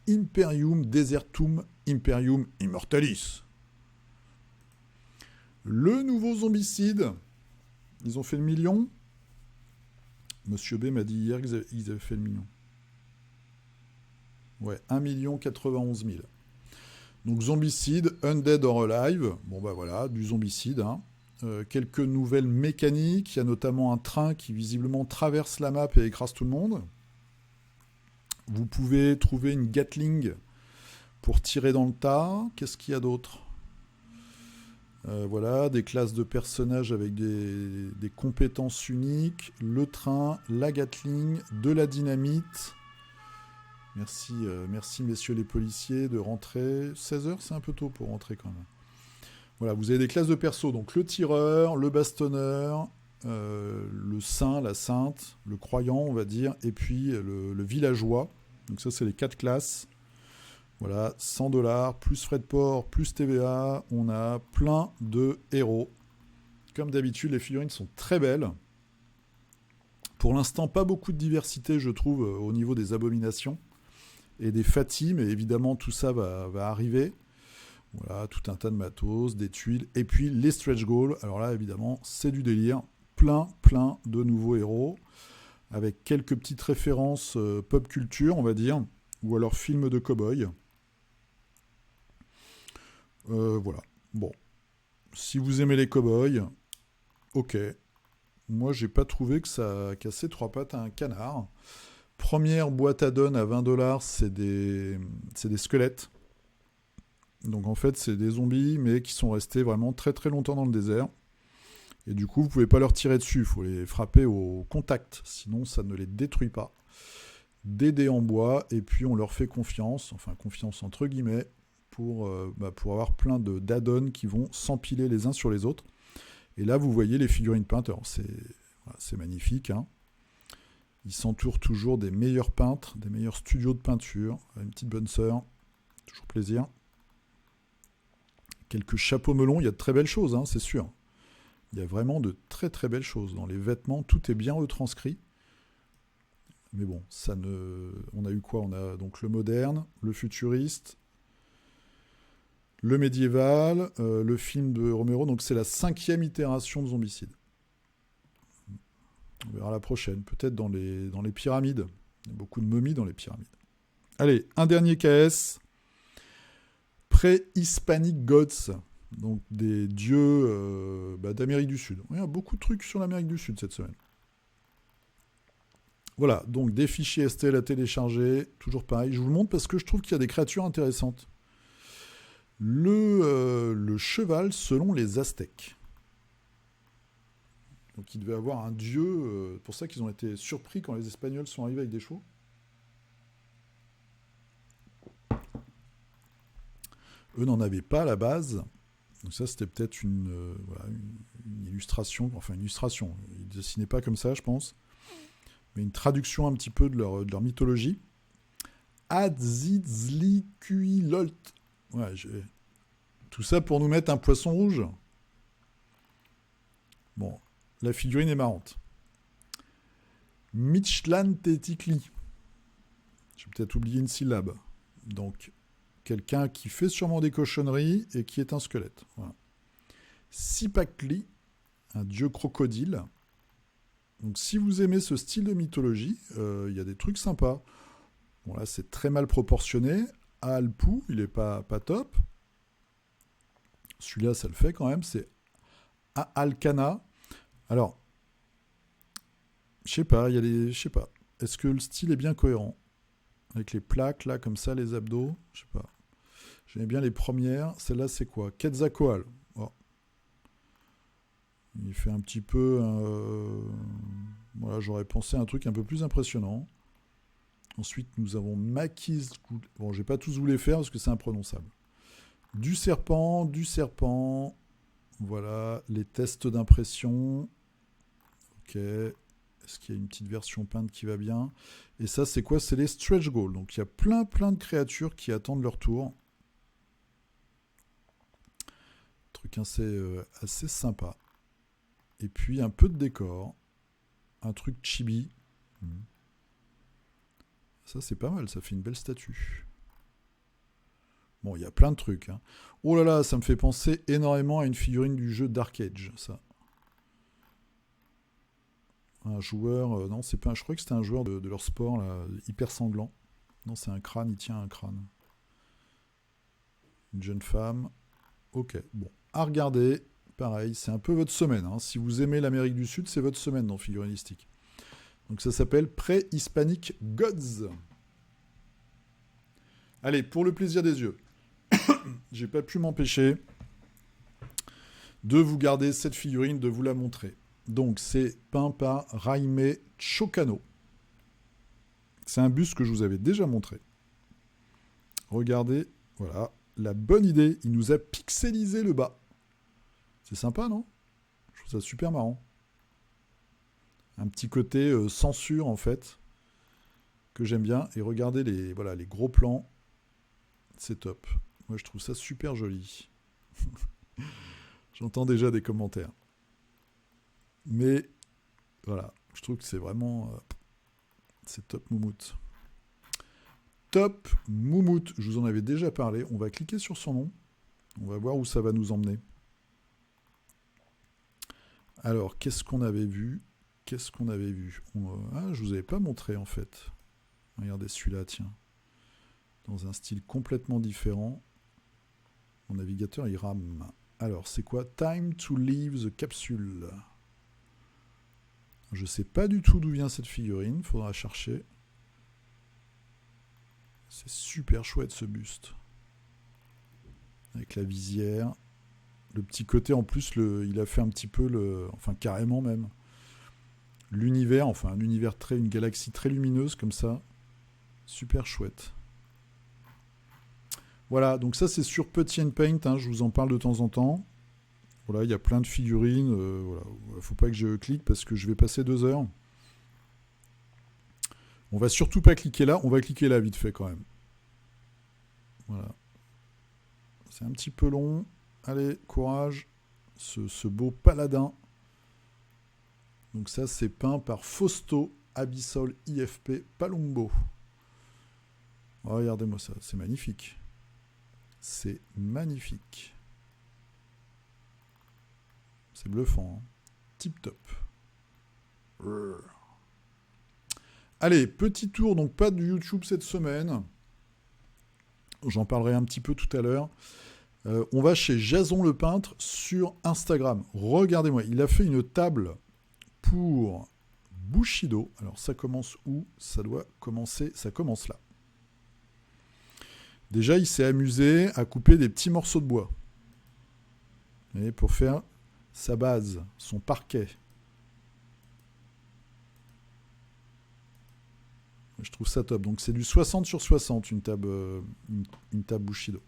Imperium Desertum, Imperium Immortalis. Le nouveau zombicide. Ils ont fait le million. Monsieur B m'a dit hier qu'ils avaient fait le million. Ouais, 1 091 000. Donc zombicide, undead or alive. Bon bah voilà, du zombicide. Hein. Quelques nouvelles mécaniques. Il y a notamment un train qui visiblement traverse la map et écrase tout le monde. Vous pouvez trouver une Gatling pour tirer dans le tas. Qu'est-ce qu'il y a d'autre ? Voilà, des classes de personnages avec des compétences uniques. Le train, la Gatling, de la dynamite. Merci, merci messieurs les policiers de rentrer. 16h, c'est un peu tôt pour rentrer quand même. Voilà, vous avez des classes de perso. Donc le tireur, le bastonneur, le saint, la sainte, le croyant, on va dire, et puis le villageois. Donc ça, c'est les 4 classes. Voilà, 100$, plus frais de port, plus TVA. On a plein de héros. Comme d'habitude, les figurines sont très belles. Pour l'instant, pas beaucoup de diversité, je trouve, au niveau des abominations et des fatis, mais évidemment, tout ça va arriver. Voilà, tout un tas de matos, des tuiles, et puis les stretch goals. Alors là, évidemment, c'est du délire. Plein de nouveaux héros, avec quelques petites références pop culture, on va dire, ou alors films de cow-boy. Voilà. Bon. Si vous aimez les cow-boys, ok. Moi, j'ai pas trouvé que ça cassait 3 pattes à un canard. Première boîte à donne à 20$, c'est des squelettes. Donc en fait, c'est des zombies, mais qui sont restés vraiment très très longtemps dans le désert. Et du coup, vous pouvez pas leur tirer dessus, il faut les frapper au contact, sinon ça ne les détruit pas. Des dés en bois, et puis on leur fait confiance, enfin confiance entre guillemets, pour avoir plein d'add-ons qui vont s'empiler les uns sur les autres. Et là, vous voyez les figurines peintes. Alors, c'est magnifique. Hein. Ils s'entourent toujours des meilleurs peintres, des meilleurs studios de peinture. Une petite bonne sœur, toujours plaisir. Quelques chapeaux melons, il y a de très belles choses, hein, c'est sûr. Il y a vraiment de très très belles choses. Dans les vêtements, tout est bien retranscrit. Mais bon, on a eu quoi ? On a donc le moderne, le futuriste, le médiéval, le film de Romero. Donc c'est la 5e itération de Zombicide. On verra la prochaine. Peut-être dans les pyramides. Il y a beaucoup de momies dans les pyramides. Allez, un dernier KS. Pré-Hispanic Gods. Donc des dieux d'Amérique du Sud. Il y a beaucoup de trucs sur l'Amérique du Sud cette semaine. Voilà, donc des fichiers STL à télécharger, toujours pareil. Je vous le montre parce que je trouve qu'il y a des créatures intéressantes. Le cheval selon les Aztèques. Donc il devait avoir un dieu, pour ça qu'ils ont été surpris quand les Espagnols sont arrivés avec des chevaux. Eux n'en avaient pas à la base. Donc ça c'était peut-être voilà, une illustration, enfin une illustration. Ils ne dessinaient pas comme ça je pense. Mais une traduction un petit peu de leur mythologie. Adzizlikuilolt. Ouais, tout ça pour nous mettre un poisson rouge. Bon, la figurine est marrante. Michlantetikli. J'ai peut-être oublié une syllabe. Donc, quelqu'un qui fait sûrement des cochonneries et qui est un squelette. Voilà. Sipakli, un dieu crocodile. Donc si vous aimez ce style de mythologie, il y a des trucs sympas. Bon là c'est très mal proportionné. Alpou, il est pas top. Celui-là ça le fait quand même, c'est Alcana. Alors, je sais pas, je sais pas. Est-ce que le style est bien cohérent? Avec les plaques là comme ça, les abdos, je sais pas. J'aimais bien les premières. Celle-là c'est quoi? Quetzalcoatl. Oh. Il fait un petit peu... voilà, j'aurais pensé à un truc un peu plus impressionnant. Ensuite, nous avons Maquis. Bon, je vais pas tous vous les faire parce que c'est imprononçable. Du serpent. Voilà, les tests d'impression. Ok. Est-ce qu'il y a une petite version peinte qui va bien? Et ça, c'est quoi? C'est les stretch goals. Donc, il y a plein de créatures qui attendent leur tour. Truc assez sympa. Et puis un peu de décor. Un truc chibi. Ça, c'est pas mal. Ça fait une belle statue. Bon, il y a plein de trucs. Hein. Oh là là, ça me fait penser énormément à une figurine du jeu Dark Age, ça. Un joueur... non, c'est pas... Je crois que c'était un joueur de leur sport, là, hyper sanglant. Non, c'est un crâne. Il tient un crâne. Une jeune femme. Ok, bon. À regarder... Pareil, c'est un peu votre semaine. Hein. Si vous aimez l'Amérique du Sud, c'est votre semaine dans Figurinistique. Donc ça s'appelle Pré-Hispanic Gods. Allez, pour le plaisir des yeux, j'ai pas pu m'empêcher de vous garder cette figurine, de vous la montrer. Donc c'est peint par Jaime Chocano. C'est un buste que je vous avais déjà montré. Regardez, voilà, la bonne idée, il nous a pixelisé le bas. C'est sympa, non? Je trouve ça super marrant. Un petit côté censure, en fait, que j'aime bien. Et regardez les gros plans. C'est top. Moi, je trouve ça super joli. J'entends déjà des commentaires. Mais, voilà, je trouve que c'est vraiment... c'est top moumoute. Top moumoute. Je vous en avais déjà parlé. On va cliquer sur son nom. On va voir où ça va nous emmener. Alors, qu'est-ce qu'on avait vu? Ah, je vous avais pas montré, en fait. Regardez celui-là, tiens. Dans un style complètement différent. Mon navigateur, il rame. Alors, c'est quoi? Time to leave the capsule. Je sais pas du tout d'où vient cette figurine. Faudra chercher. C'est super chouette, ce buste. Avec la visière. Le petit côté, en plus, il a fait un petit peu enfin, carrément même. L'univers, enfin, une galaxie très lumineuse, comme ça. Super chouette. Voilà, donc ça, c'est sur Putty and Paint. Hein, je vous en parle de temps en temps. Voilà, il y a plein de figurines. Voilà. Faut pas que je clique parce que je vais passer 2 heures. On va surtout pas cliquer là. On va cliquer là, vite fait, quand même. Voilà. C'est un petit peu long. Allez, courage. Ce beau paladin. Donc ça, c'est peint par Fausto Abyssal IFP Palumbo. Oh, regardez-moi ça, c'est magnifique. C'est magnifique. C'est bluffant. Hein. Tip top. Allez, petit tour, donc pas de YouTube cette semaine. J'en parlerai un petit peu tout à l'heure. On va chez Jason le peintre sur Instagram. Regardez-moi, il a fait une table pour Bushido. Alors ça commence où? Ça doit commencer, ça commence là. Déjà, il s'est amusé à couper des petits morceaux de bois. Et pour faire sa base, son parquet. Je trouve ça top. Donc c'est du 60 sur 60, une table Bushido.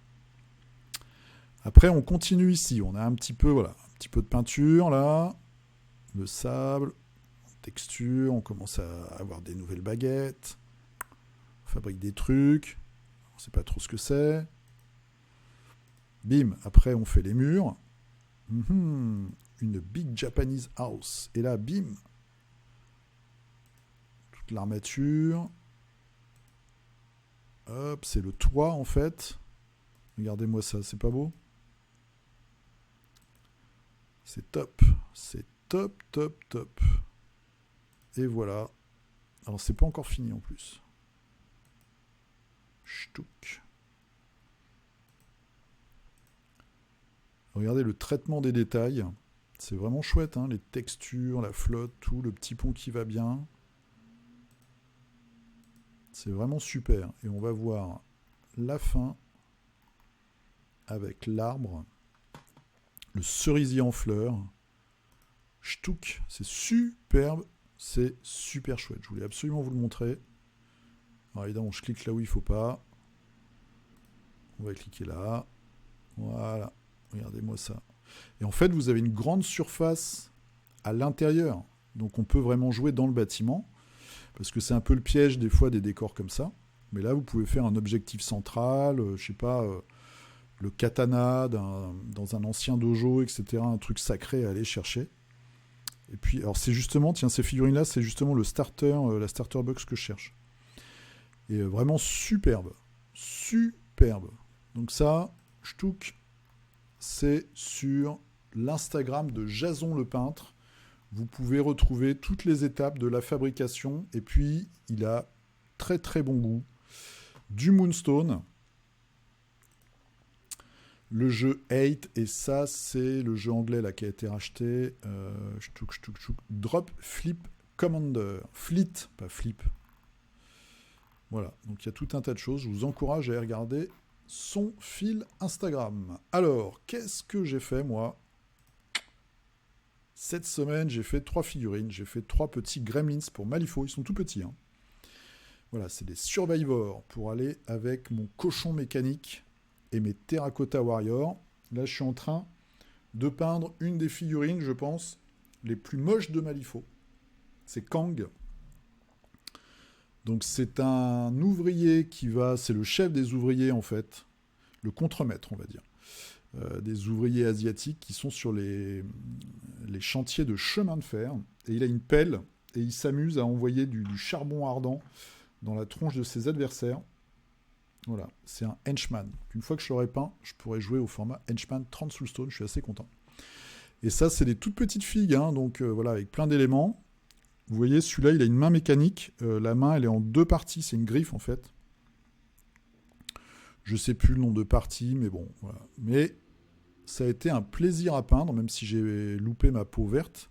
Après, on continue ici. On a un petit peu, voilà, un petit peu de peinture là, le sable, texture. On commence à avoir des nouvelles baguettes. On fabrique des trucs. On ne sait pas trop ce que c'est. Bim. Après, on fait les murs. Une big Japanese house. Et là, bim. Toute l'armature. Hop, c'est le toit en fait. Regardez-moi ça, c'est pas beau? C'est top. C'est top, top, top. Et voilà. Alors, c'est pas encore fini en plus. Ch'touk. Regardez le traitement des détails. C'est vraiment chouette, hein, les textures, la flotte, tout, le petit pont qui va bien. C'est vraiment super. Et on va voir la fin avec l'arbre. Le cerisier en fleurs. Ch'touk, c'est superbe, c'est super chouette. Je voulais absolument vous le montrer. Alors évidemment, je clique là où il ne faut pas. On va cliquer là. Voilà, regardez-moi ça. Et en fait, vous avez une grande surface à l'intérieur. Donc on peut vraiment jouer dans le bâtiment. Parce que c'est un peu le piège des fois des décors comme ça. Mais là, vous pouvez faire un objectif central, je sais pas... le katana dans un ancien dojo, etc. Un truc sacré à aller chercher. Et puis, alors c'est justement, tiens, ces figurines-là, c'est justement la starter box que je cherche. Et vraiment superbe. Superbe. Donc ça, ch'touk, c'est sur l'Instagram de Jason le peintre. Vous pouvez retrouver toutes les étapes de la fabrication. Et puis, il a très très bon goût. Du Moonstone. Le jeu 8, et ça, c'est le jeu anglais là, qui a été racheté. Drop Flip Commander. Fleet, pas Flip. Voilà, donc il y a tout un tas de choses. Je vous encourage à aller regarder son fil Instagram. Alors, qu'est-ce que j'ai fait, moi? Cette semaine, j'ai fait 3 figurines. J'ai fait 3 petits gremlins pour Malifaux. Ils sont tout petits. Hein. Voilà, c'est des Survivors pour aller avec mon cochon mécanique et mes Terracotta Warriors. Là, je suis en train de peindre une des figurines, je pense, les plus moches de Malifaux. C'est Kang. Donc, c'est un ouvrier c'est le chef des ouvriers, en fait. Le contremaître, on va dire. Des ouvriers asiatiques qui sont sur les chantiers de chemin de fer. Et il a une pelle et il s'amuse à envoyer du charbon ardent dans la tronche de ses adversaires. Voilà, c'est un henchman. Une fois que je l'aurai peint, je pourrai jouer au format henchman 30 soulstone, je suis assez content. Et ça, c'est des toutes petites figues, hein, donc voilà, avec plein d'éléments. Vous voyez, celui-là, il a une main mécanique. La main, elle est en 2 parties, c'est une griffe en fait. Je sais plus le nombre de parties, mais bon, voilà. Mais ça a été un plaisir à peindre, même si j'ai loupé ma peau verte.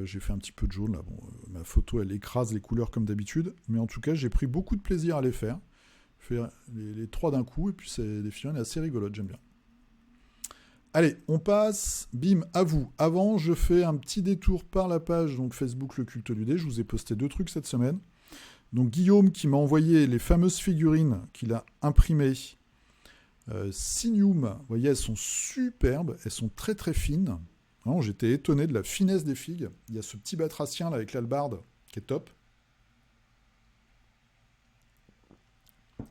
J'ai fait un petit peu de jaune, là. Bon, ma photo, elle écrase les couleurs comme d'habitude. Mais en tout cas, j'ai pris beaucoup de plaisir à les faire. Faire les 3 d'un coup, et puis c'est des figurines assez rigolotes, j'aime bien. Allez, on passe, bim, à vous. Avant, je fais un petit détour par la page donc Facebook Le Culte du Dé. Je vous ai posté 2 trucs cette semaine. Donc Guillaume qui m'a envoyé les fameuses figurines qu'il a imprimées. Signum, vous voyez, elles sont superbes, elles sont très très fines. Vraiment, j'étais étonné de la finesse des figues. Il y a ce petit batracien là avec l'albarde qui est top.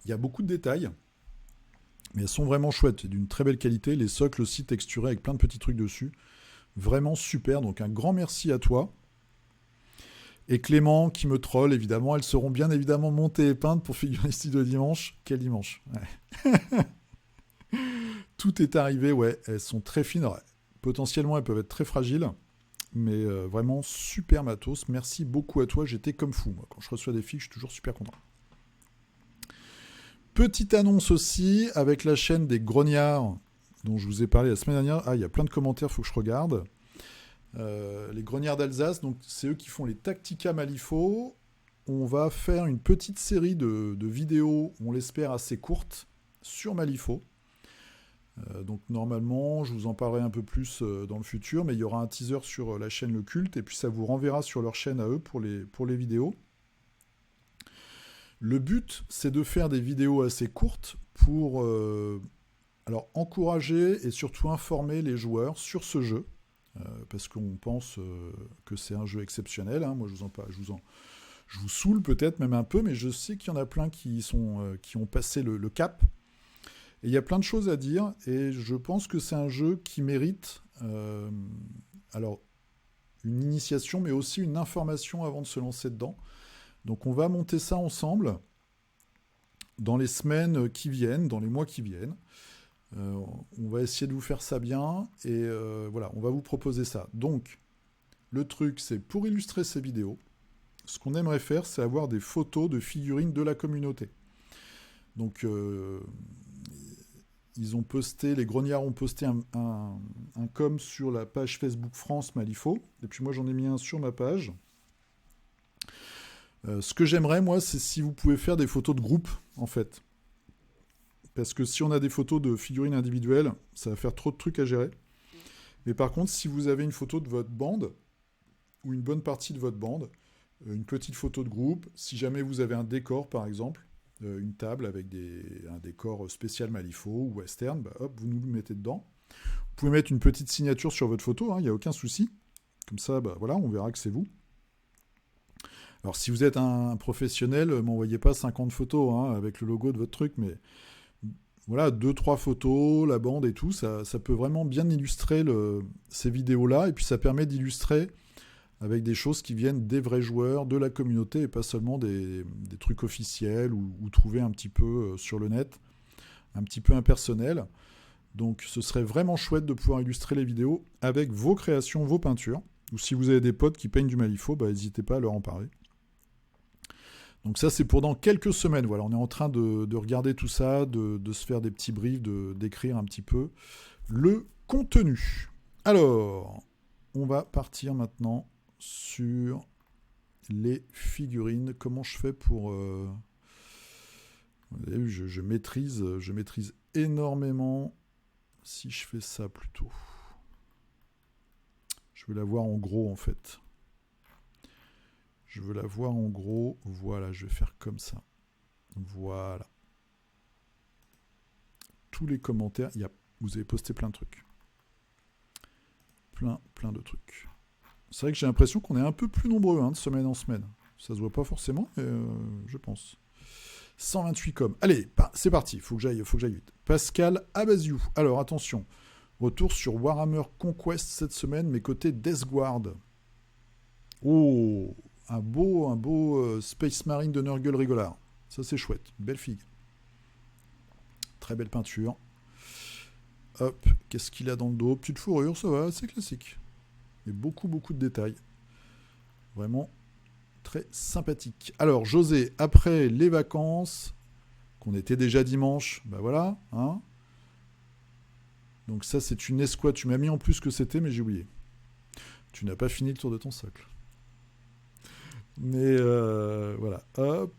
Il y a beaucoup de détails, mais elles sont vraiment chouettes, d'une très belle qualité. Les socles aussi texturés avec plein de petits trucs dessus. Vraiment super, donc un grand merci à toi. Et Clément qui me troll, évidemment. Elles seront bien évidemment montées et peintes pour Figuristi de dimanche. Quel dimanche, ouais. Tout est arrivé, ouais. Elles sont très fines. Ouais. Potentiellement, elles peuvent être très fragiles. Mais vraiment super matos. Merci beaucoup à toi. J'étais comme fou, moi. Quand je reçois des figues, je suis toujours super content. Petite annonce aussi avec la chaîne des Grognards dont je vous ai parlé la semaine dernière. Ah, il y a plein de commentaires, il faut que je regarde. Les Grognards d'Alsace, donc c'est eux qui font les Tactica Malifaux. On va faire une petite série de vidéos, on l'espère assez courtes, sur Malifaux. Donc normalement, je vous en parlerai un peu plus dans le futur, mais il y aura un teaser sur la chaîne Le Culte, et puis ça vous renverra sur leur chaîne à eux pour les vidéos. Le but, c'est de faire des vidéos assez courtes pour encourager et surtout informer les joueurs sur ce jeu, parce qu'on pense que c'est un jeu exceptionnel. Hein. Moi, je vous saoule peut-être même un peu, mais je sais qu'il y en a plein qui ont passé le cap. Et il y a plein de choses à dire, et je pense que c'est un jeu qui mérite une initiation, mais aussi une information avant de se lancer dedans. Donc on va monter ça ensemble dans les semaines qui viennent, dans les mois qui viennent. On va essayer de vous faire ça bien, et voilà, on va vous proposer ça. Donc, le truc, c'est pour illustrer ces vidéos, ce qu'on aimerait faire, c'est avoir des photos de figurines de la communauté. Donc, les Grognards ont posté un com sur la page Facebook France Malifaux, et puis moi j'en ai mis un sur ma page. Ce que j'aimerais, moi, c'est si vous pouvez faire des photos de groupe, en fait. Parce que si on a des photos de figurines individuelles, ça va faire trop de trucs à gérer. Mais par contre, si vous avez une photo de votre bande, ou une bonne partie de votre bande, une petite photo de groupe, si jamais vous avez un décor, par exemple, une table avec un décor spécial Malifaux ou western, bah, hop, vous nous le mettez dedans. Vous pouvez mettre une petite signature sur votre photo, il n'y a aucun souci. Comme ça, bah, voilà, on verra que c'est vous. Alors, si vous êtes un professionnel, m'envoyez pas 50 photos avec le logo de votre truc, mais voilà, 2-3 photos, la bande et tout, ça peut vraiment bien illustrer ces vidéos-là, et puis ça permet d'illustrer avec des choses qui viennent des vrais joueurs, de la communauté, et pas seulement des trucs officiels ou trouvés un petit peu sur le net, un petit peu impersonnels. Donc ce serait vraiment chouette de pouvoir illustrer les vidéos avec vos créations, vos peintures, ou si vous avez des potes qui peignent du Malifaux, bah, n'hésitez pas à leur en parler. Donc ça, c'est pour dans quelques semaines. Voilà, on est en train de regarder tout ça, de se faire des petits briefs, d'écrire un petit peu le contenu. Alors, on va partir maintenant sur les figurines. Comment je fais pour... Vous avez vu, je maîtrise énormément si je fais ça plutôt. Je veux la voir en gros, en fait. Je veux la voir en gros. Voilà, je vais faire comme ça. Voilà. Tous les commentaires, vous avez posté plein de trucs. Plein de trucs. C'est vrai que j'ai l'impression qu'on est un peu plus nombreux de semaine en semaine. Ça se voit pas forcément, mais je pense. 128 com. Allez, c'est parti. Faut que j'aille vite. Pascal Abaziou. Alors attention. Retour sur Warhammer Conquest cette semaine, mais côté Death Guard. Oh, un beau Space Marine de Nurgle rigolard. Ça, c'est chouette. Belle figue. Très belle peinture. Hop, qu'est-ce qu'il a dans le dos? Petite fourrure, ça va, c'est classique. Mais beaucoup de détails. Vraiment très sympathique. Alors, José, après les vacances, qu'on était déjà dimanche, bah voilà, Donc ça, c'est une escouade. Tu m'as mis en plus ce que c'était, mais j'ai oublié. Tu n'as pas fini le tour de ton socle. Mais voilà, hop.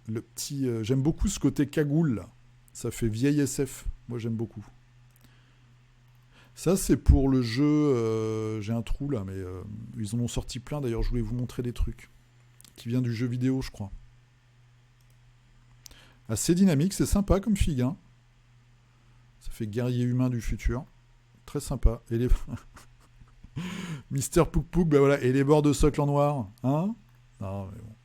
Le petit... j'aime beaucoup ce côté cagoule, là. Ça fait vieille SF. Moi, j'aime beaucoup. Ça, c'est pour le jeu... j'ai un trou, là, mais ils en ont sorti plein. D'ailleurs, je voulais vous montrer des trucs. Qui vient du jeu vidéo, je crois. Assez dynamique, c'est sympa comme figue, Ça fait guerrier humain du futur. Très sympa. Et les... Mister Pouk Pouk, bah voilà. Et les bords de socle en noir, Non, mais bon.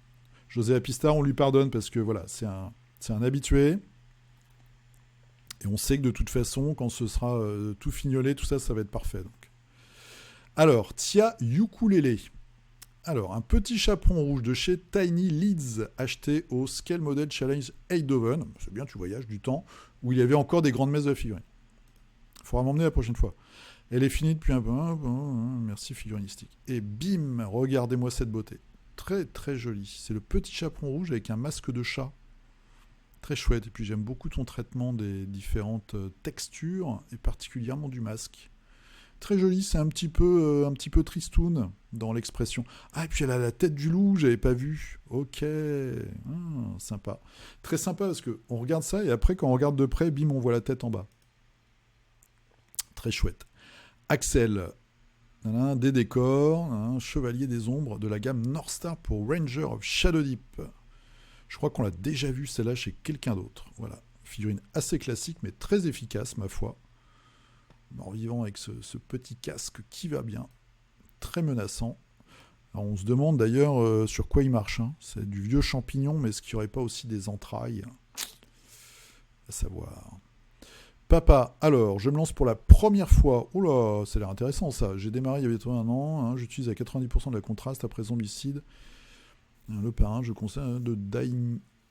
José Apistard, on lui pardonne parce que voilà, c'est un habitué. Et on sait que de toute façon, quand ce sera tout fignolé, tout ça, ça va être parfait. Donc. Alors, Tia Ukulele. Alors, un petit chaperon rouge de chez Tiny Leads, acheté au Scale Model Challenge Eindhoven. C'est bien, tu voyages du temps, où il y avait encore des grandes messes de figurines. Il faudra m'emmener la prochaine fois. Elle est finie depuis un peu. Merci figurinistique. Et bim, regardez-moi cette beauté. Très très jolie. C'est le petit chaperon rouge avec un masque de chat. Très chouette. Et puis j'aime beaucoup ton traitement des différentes textures, et particulièrement du masque. Très joli, c'est un petit peu tristoun dans l'expression. Ah, et puis elle a la tête du loup, j'avais pas vu. Ok, sympa. Très sympa parce qu'on regarde ça et après quand on regarde de près, bim, on voit la tête en bas. Très chouette. Axel, des décors, chevalier des ombres de la gamme Northstar pour Ranger of Shadow Deep. Je crois qu'on l'a déjà vu celle-là chez quelqu'un d'autre. Voilà, figurine assez classique mais très efficace ma foi. Mort vivant avec ce petit casque qui va bien, très menaçant. Alors on se demande d'ailleurs sur quoi il marche. C'est du vieux champignon, mais est-ce qu'il n'y aurait pas aussi des entrailles? À savoir. Papa, alors, je me lance pour la première fois. Oh là, ça a l'air intéressant ça. J'ai démarré il y avait 1 an. J'utilise à 90% de la contraste après Zombicide. Le parrain, je conseille de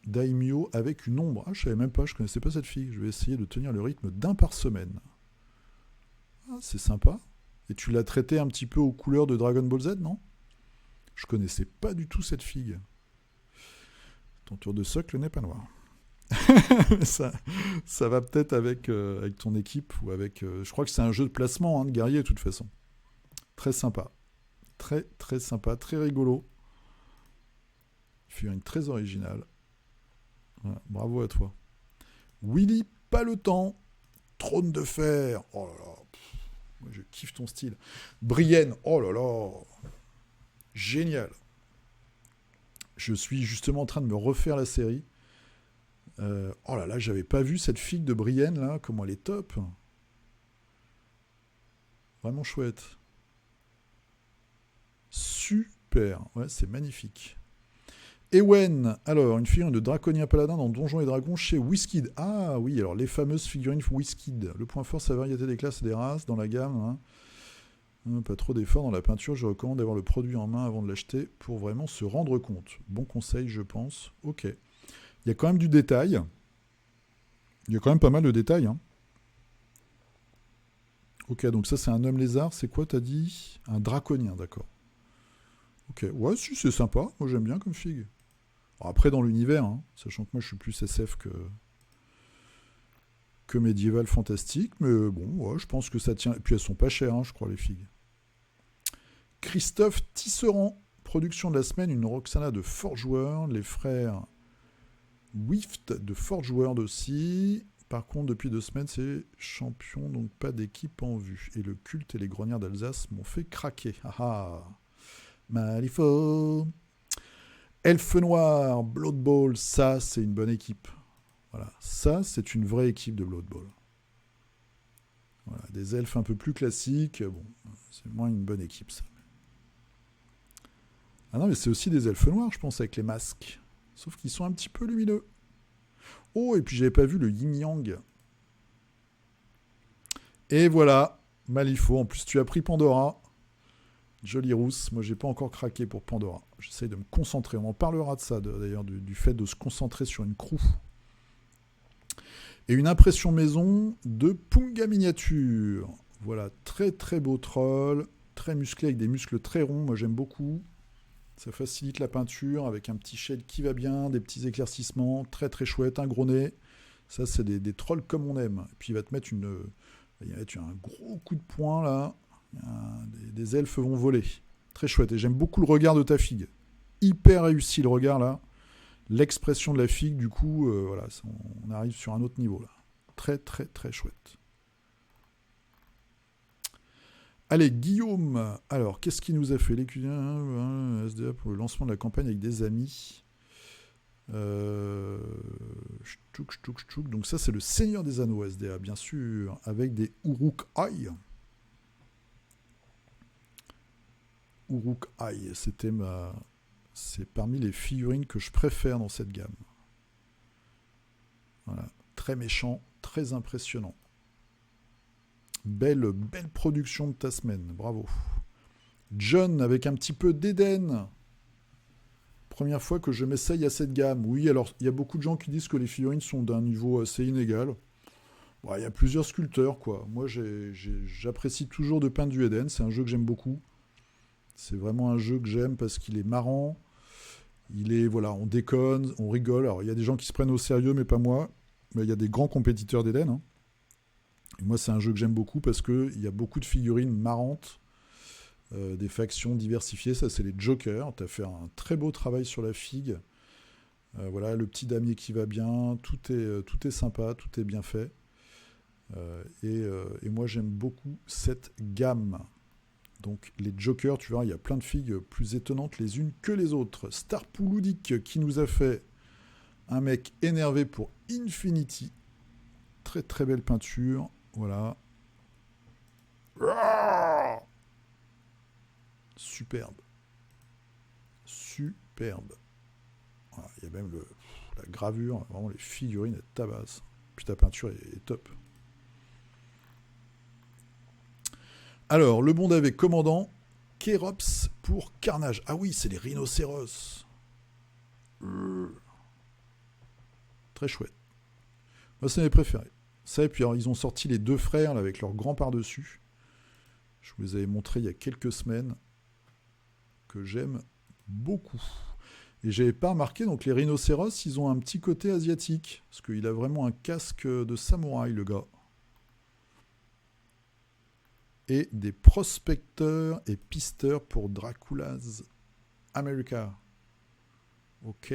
Daimyo avec une ombre. Ah, je savais même pas, je connaissais pas cette fille. Je vais essayer de tenir le rythme d'un par semaine. Ah, c'est sympa. Et tu l'as traité un petit peu aux couleurs de Dragon Ball Z, non? Je connaissais pas du tout cette figue. Ton tour de socle n'est pas noir. ça va peut-être avec ton équipe ou avec. Je crois que c'est un jeu de placement de guerrier de toute façon. Très sympa. Très très sympa, très rigolo. Figurine très originale. Voilà, bravo à toi. Willy, pas le temps. Trône de fer. Oh là là. Moi, je kiffe ton style. Brienne, oh là là, génial. Je suis justement en train de me refaire la série. Oh là là, j'avais pas vu cette figue de Brienne là, comment elle est top. Vraiment chouette. Super, ouais, c'est magnifique. Ewen, alors, une figurine de Draconien Paladin dans Donjons et Dragons chez Wizkid. Ah oui, alors les fameuses figurines Wizkid. Le point fort, c'est la variété des classes et des races dans la gamme. Pas trop d'efforts dans la peinture, je recommande d'avoir le produit en main avant de l'acheter pour vraiment se rendre compte. Bon conseil, je pense. Ok. Il y a quand même du détail. Il y a quand même pas mal de détails. Ok, donc ça c'est un homme lézard. C'est quoi, t'as dit? Un draconien, d'accord. Ok, ouais, si, c'est sympa. Moi j'aime bien comme figue. Alors, après, dans l'univers, sachant que moi je suis plus SF que médiéval fantastique, mais bon, ouais, je pense que ça tient. Et puis elles sont pas chères, je crois, les figues. Christophe Tisserand, production de la semaine, une Roxana de Fort Joueur, les frères Wift de Fort Joueur aussi. Par contre, depuis 2 semaines, c'est champion, donc pas d'équipe en vue. Et le culte et les grognards d'Alsace m'ont fait craquer. Malifaux. Elfe Noir, Blood Bowl, ça c'est une bonne équipe. Voilà, ça c'est une vraie équipe de Blood Bowl. Voilà, des elfes un peu plus classiques, bon, c'est moins une bonne équipe ça. Ah non, mais c'est aussi des elfes noirs, je pense, avec les masques. Sauf qu'ils sont un petit peu lumineux. Oh, et puis j'avais pas vu le yin-yang. Et voilà, Malifaux. En plus, tu as pris Pandora. Jolie rousse. Moi, j'ai pas encore craqué pour Pandora. J'essaye de me concentrer. On en parlera de ça, d'ailleurs, du fait de se concentrer sur une crew. Et une impression maison de Punga Miniature. Voilà, très très beau troll. Très musclé, avec des muscles très ronds. Moi, j'aime beaucoup. Ça facilite la peinture, avec un petit shade qui va bien, des petits éclaircissements. Très très chouette, un gros nez. Ça, c'est des trolls comme on aime. Et puis, il va te mettre un gros coup de poing, là. Des elfes vont voler. Très chouette. Et j'aime beaucoup le regard de ta figue. Hyper réussi le regard là. L'expression de la figue, du coup, voilà, on arrive sur un autre niveau là. Très très très chouette. Allez, Guillaume. Alors, qu'est-ce qu'il nous a fait? L'étudiant SDA pour le lancement de la campagne avec des amis. Donc ça, c'est le Seigneur des Anneaux SDA, bien sûr, avec des Uruk-hai. Uruk-hai, c'est parmi les figurines que je préfère dans cette gamme. Voilà, très méchant, très impressionnant. Belle production de ta semaine, bravo. John avec un petit peu d'Éden. Première fois que je m'essaye à cette gamme. Oui, alors il y a beaucoup de gens qui disent que les figurines sont d'un niveau assez inégal. Il y a plusieurs sculpteurs, quoi. Moi, j'apprécie toujours de peindre du Eden. C'est un jeu que j'aime beaucoup. C'est vraiment un jeu que j'aime parce qu'il est marrant. Voilà, on déconne, on rigole. Alors, il y a des gens qui se prennent au sérieux, mais pas moi. Mais il y a des grands compétiteurs d'Eden. Hein. Et moi, c'est un jeu que j'aime beaucoup parce qu'il y a beaucoup de figurines marrantes, des factions diversifiées. Ça, c'est les Jokers. Tu as fait un très beau travail sur la figue. Voilà, le petit damier qui va bien. Tout est sympa, tout est bien fait. Et moi, j'aime beaucoup cette gamme. Donc les Jokers, tu vois, il y a plein de figues plus étonnantes les unes que les autres. Star Pouloudic qui nous a fait un mec énervé pour Infinity. Très très belle peinture. Voilà. Superbe. Superbe. Voilà, il y a même la gravure, vraiment les figurines, elles tabassent. Puis ta peinture est top. Alors, le bond avec commandant, Kérops pour Carnage. Ah oui, c'est les rhinocéros. Très chouette. Moi, c'est mes préférés. Ça, et puis alors, ils ont sorti les deux frères là, avec leur grand par-dessus. Je vous les avais montré il y a quelques semaines. Que j'aime beaucoup. Et j'avais pas remarqué, donc les rhinocéros, ils ont un petit côté asiatique. Parce qu'il a vraiment un casque de samouraï, le gars. Et des prospecteurs et pisteurs pour Dracula's America. Ok.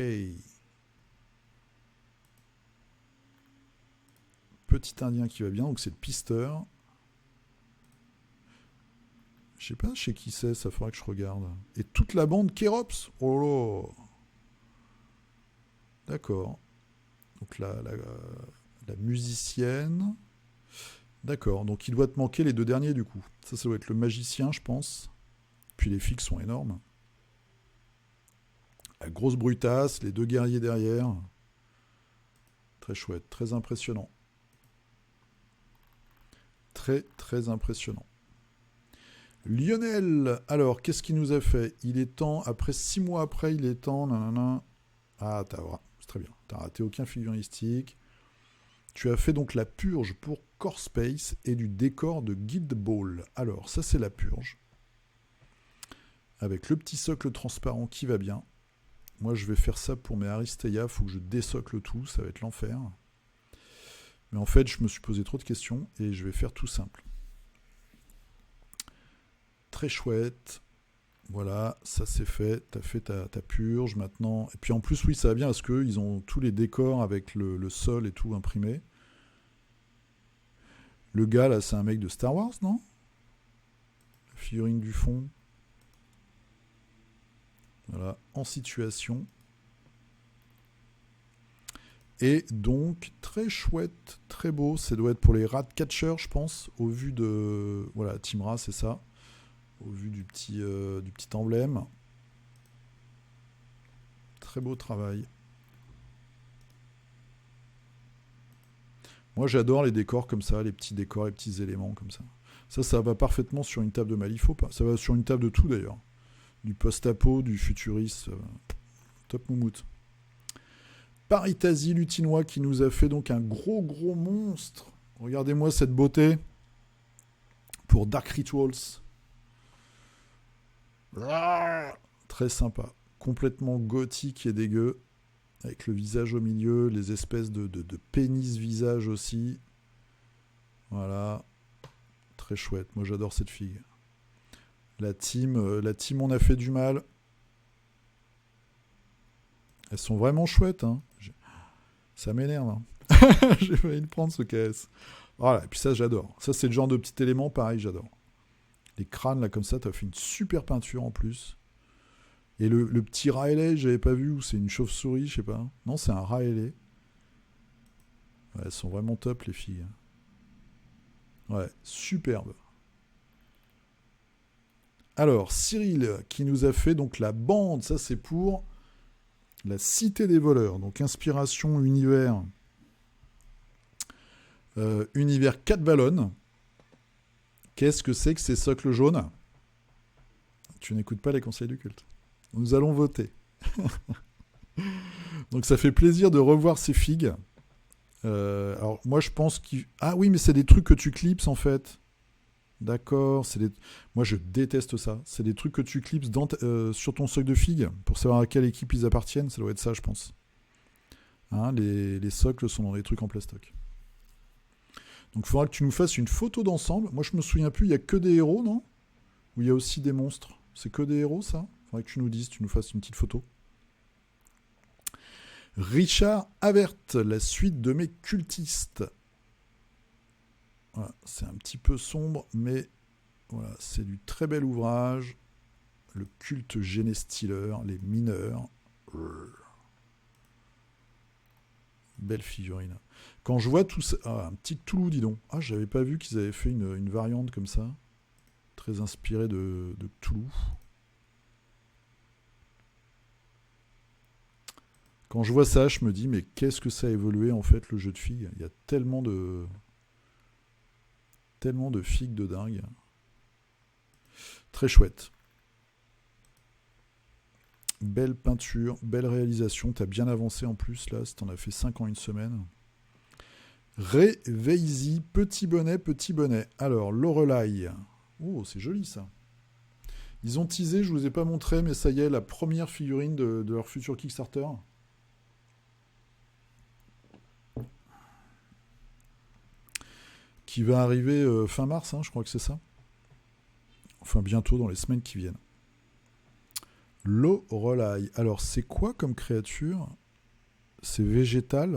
Petit indien qui va bien, donc c'est le pisteur. Je sais pas chez qui c'est, ça faudra que je regarde. Et toute la bande Kérops. Oh là. D'accord. Donc la musicienne. D'accord, donc il doit te manquer les deux derniers du coup. Ça doit être le magicien, je pense. Puis les figues sont énormes. La grosse brutasse, les deux guerriers derrière. Très chouette, très impressionnant. Très, très impressionnant. Lionel, alors, qu'est-ce qu'il nous a fait? Il est temps, après 6 mois après, il est temps, nanana. Ah, c'est très bien. T'as raté aucun figuristique. Tu as fait donc la purge pour Core Space et du décor de Guild Ball. Alors, ça c'est la purge. Avec le petit socle transparent qui va bien. Moi, je vais faire ça pour mes Aristeia. Il faut que je désocle tout, ça va être l'enfer. Mais en fait, je me suis posé trop de questions et je vais faire tout simple. Très chouette. Voilà, ça c'est fait. Tu as fait ta purge maintenant. Et puis en plus, oui, ça va bien parce qu'ils ont tous les décors avec le sol et tout imprimé. Le gars, là, c'est un mec de Star Wars, non? La figurine du fond. Voilà, en situation. Et donc, très chouette, très beau. Ça doit être pour les Ratcatchers, je pense, au vu de... Voilà, Timra, c'est ça. Au vu du petit emblème. Très beau travail. Moi, j'adore les décors comme ça, les petits décors, les petits éléments comme ça. Ça va parfaitement sur une table de Malifaux. Ça va sur une table de tout, d'ailleurs. Du post-apo, du futuriste. Top moumoute. Paritasi Lutinois qui nous a fait donc un gros monstre. Regardez-moi cette beauté. Pour Dark Rituals. Très sympa. Complètement gothique et dégueu. Avec le visage au milieu, les espèces de pénis visage aussi. Voilà. Très chouette. Moi, j'adore cette figue. La team, on a fait du mal. Elles sont vraiment chouettes. Hein. Ça m'énerve. Hein. J'ai failli le prendre, ce KS. Voilà. Et puis ça, j'adore. Ça, c'est le genre de petit élément, pareil, j'adore. Les crânes, là, comme ça, t'as fait une super peinture en plus. Et le petit Riley, j'avais pas vu, ou c'est une chauve-souris, je sais pas. Non, c'est un Riley. Ouais, elles sont vraiment top, les filles. Ouais, superbe. Alors, Cyril, qui nous a fait donc la bande, ça c'est pour la Cité des voleurs. Donc, inspiration, univers 4 Vallon. Qu'est-ce que c'est que ces socles jaunes? Tu n'écoutes pas les conseils du culte. Nous allons voter. Donc ça fait plaisir de revoir ces figues. Alors moi je pense qu'il... Ah oui, mais c'est des trucs que tu clipses en fait. D'accord. Moi, je déteste ça. C'est des trucs que tu clipses sur ton socle de figues pour savoir à quelle équipe ils appartiennent. Ça doit être ça, je pense. Hein, les socles sont dans des trucs en plastoc. Donc, il faudra que tu nous fasses une photo d'ensemble. Moi, je me souviens plus. Il y a que des héros, non? Ou il y a aussi des monstres. C'est que des héros, ça? Il faudrait que tu nous dises, tu nous fasses une petite photo. Richard Avert, la suite de mes cultistes. Voilà, c'est un petit peu sombre, mais voilà, c'est du très bel ouvrage. Le culte Genestealer, les mineurs. Belle figurine. Quand je vois tout ça... Ah, un petit Cthulhu, dis donc. Ah, j'avais pas vu qu'ils avaient fait une variante comme ça. Très inspirée de Cthulhu. Quand je vois ça, je me dis, mais qu'est-ce que ça a évolué, en fait, le jeu de figues. Il y a tellement de figues de dingue. Très chouette. Belle peinture, belle réalisation. T'as bien avancé en plus, là, si t'en as fait 5 en une semaine. Réveille-y, petit bonnet, petit bonnet. Alors, Lorelai. Oh, c'est joli, ça. Ils ont teasé, je vous ai pas montré, mais ça y est, la première figurine de leur futur Kickstarter. Qui va arriver fin mars, hein, je crois que c'est ça. Enfin, bientôt, dans les semaines qui viennent. Lorelai. Alors, c'est quoi comme créature? C'est végétal.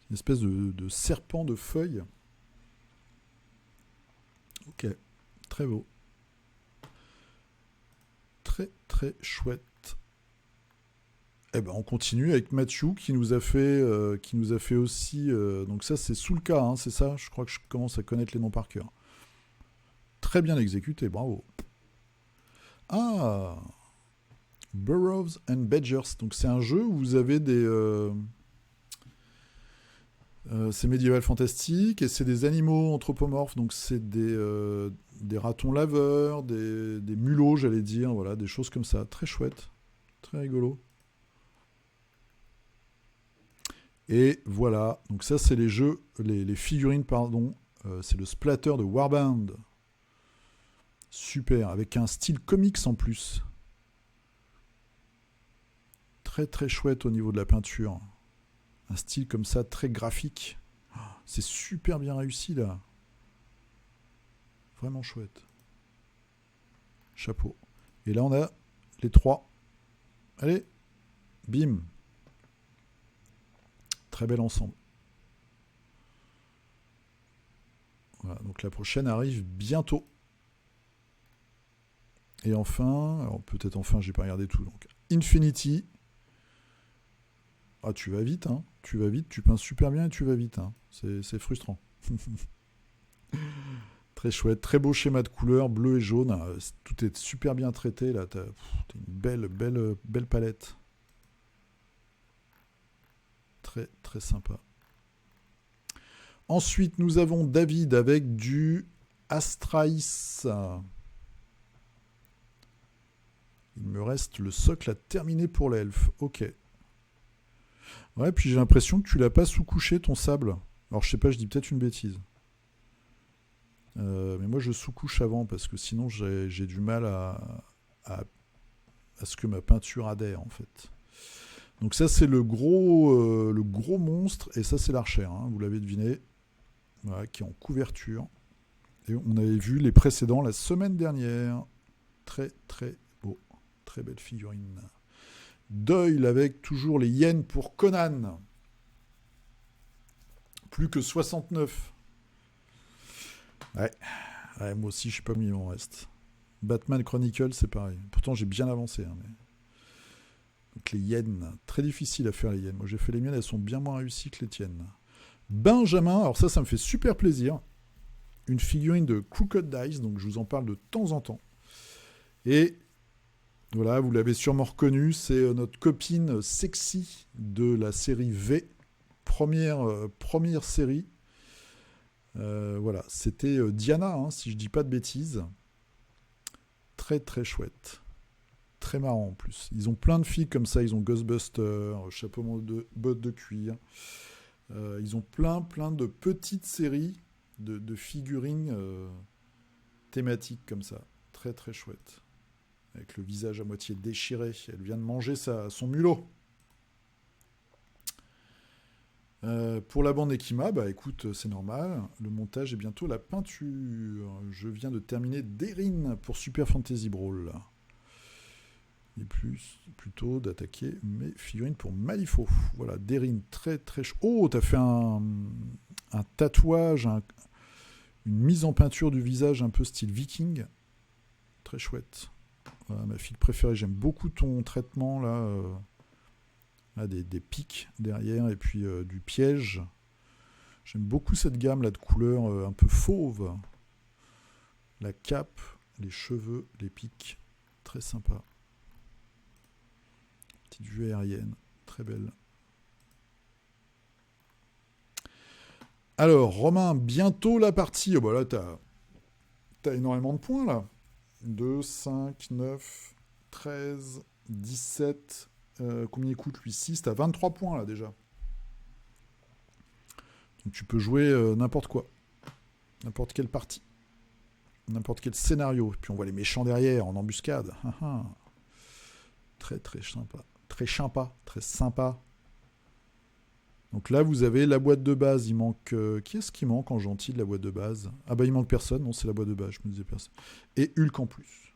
Une espèce de serpent de feuilles. Ok, très beau. Très, très chouette. Eh ben, on continue avec Mathieu qui nous a fait aussi. Donc ça, c'est sous le cas, hein, c'est ça. Je crois que je commence à connaître les noms par cœur. Très bien exécuté, bravo. Ah, Burrows and Badgers. Donc c'est un jeu où vous avez c'est médiéval fantastique et c'est des animaux anthropomorphes. Donc c'est des ratons laveurs, des mulots, j'allais dire, voilà, des choses comme ça. Très chouette, très rigolo. Et voilà, donc ça c'est les figurines, pardon. C'est le splatter de Warband. Super, avec un style comics en plus. Très très chouette au niveau de la peinture. Un style comme ça, très graphique. C'est super bien réussi là. Vraiment chouette. Chapeau. Et là on a les 3. Allez, bim. Très bel ensemble. Voilà, donc la prochaine arrive bientôt. Et enfin, alors peut-être enfin, j'ai pas regardé tout. Donc Infinity. Ah, tu vas vite, hein. Tu vas vite, tu peins super bien et tu vas vite, hein. C'est frustrant. Très chouette, très beau schéma de couleurs, bleu et jaune. Tout est super bien traité là. T'as une belle palette. Très très sympa. Ensuite, nous avons David avec du Astraïs. Il me reste le socle à terminer pour l'elfe. Ok. Ouais, puis j'ai l'impression que tu l'as pas sous-couché ton sable. Alors je sais pas, je dis peut-être une bêtise. Mais moi je sous-couche avant parce que sinon j'ai du mal à ce que ma peinture adhère en fait. Donc ça c'est le gros monstre et ça c'est l'archère, hein, vous l'avez deviné. Voilà, qui est en couverture. Et on avait vu les précédents la semaine dernière. Très très beau. Très belle figurine. Doyle avec toujours les yens pour Conan. Plus que 69. Ouais, moi aussi je sais pas mis mon reste. Batman Chronicle c'est pareil. Pourtant j'ai bien avancé. Hein, mais... Donc les yens, très difficile à faire les yens. Moi j'ai fait les miennes, elles sont bien moins réussies que les tiennes. Benjamin, alors ça me fait super plaisir. Une figurine de Crooked Dice, donc je vous en parle de temps en temps. Et voilà, vous l'avez sûrement reconnu, c'est notre copine sexy de la série V, première série. Voilà, c'était Diana, hein, si je dis pas de bêtises. Très très chouette. Très marrant en plus. Ils ont plein de filles comme ça, ils ont Ghostbusters, chapeau de bottes de cuir. Ils ont plein de petites séries de figurines thématique comme ça. Très très chouette. Avec le visage à moitié déchiré. Elle vient de manger son mulot. Pour la bande Ekima, bah écoute, c'est normal. Le montage est bientôt la peinture. Je viens de terminer Derin pour Super Fantasy Brawl. Et plutôt d'attaquer mes figurines pour Malifaux. Voilà, Derin, très très chaud. Oh, t'as fait un tatouage, une mise en peinture du visage un peu style viking. Très chouette. Voilà, ma fille préférée, j'aime beaucoup ton traitement là. Des pics derrière et puis du piège. J'aime beaucoup cette gamme là de couleurs un peu fauve. La cape, les cheveux, les pics. Très sympa. Petite vue aérienne. Très belle. Alors, Romain, bientôt la partie. Oh, bah là, t'as énormément de points là. 2, 5, 9, 13, 17... combien il coûte lui 6, t'as 23 points là déjà. Donc tu peux jouer n'importe quoi. N'importe quelle partie. N'importe quel scénario. Et puis on voit les méchants derrière en embuscade. Très très sympa. Très sympa. Très sympa. Donc là vous avez la boîte de base. Il manque... qui est-ce qui manque en gentil de la boîte de base? Ah bah il manque personne. Non, c'est la boîte de base. Je me disais personne. Et Hulk en plus.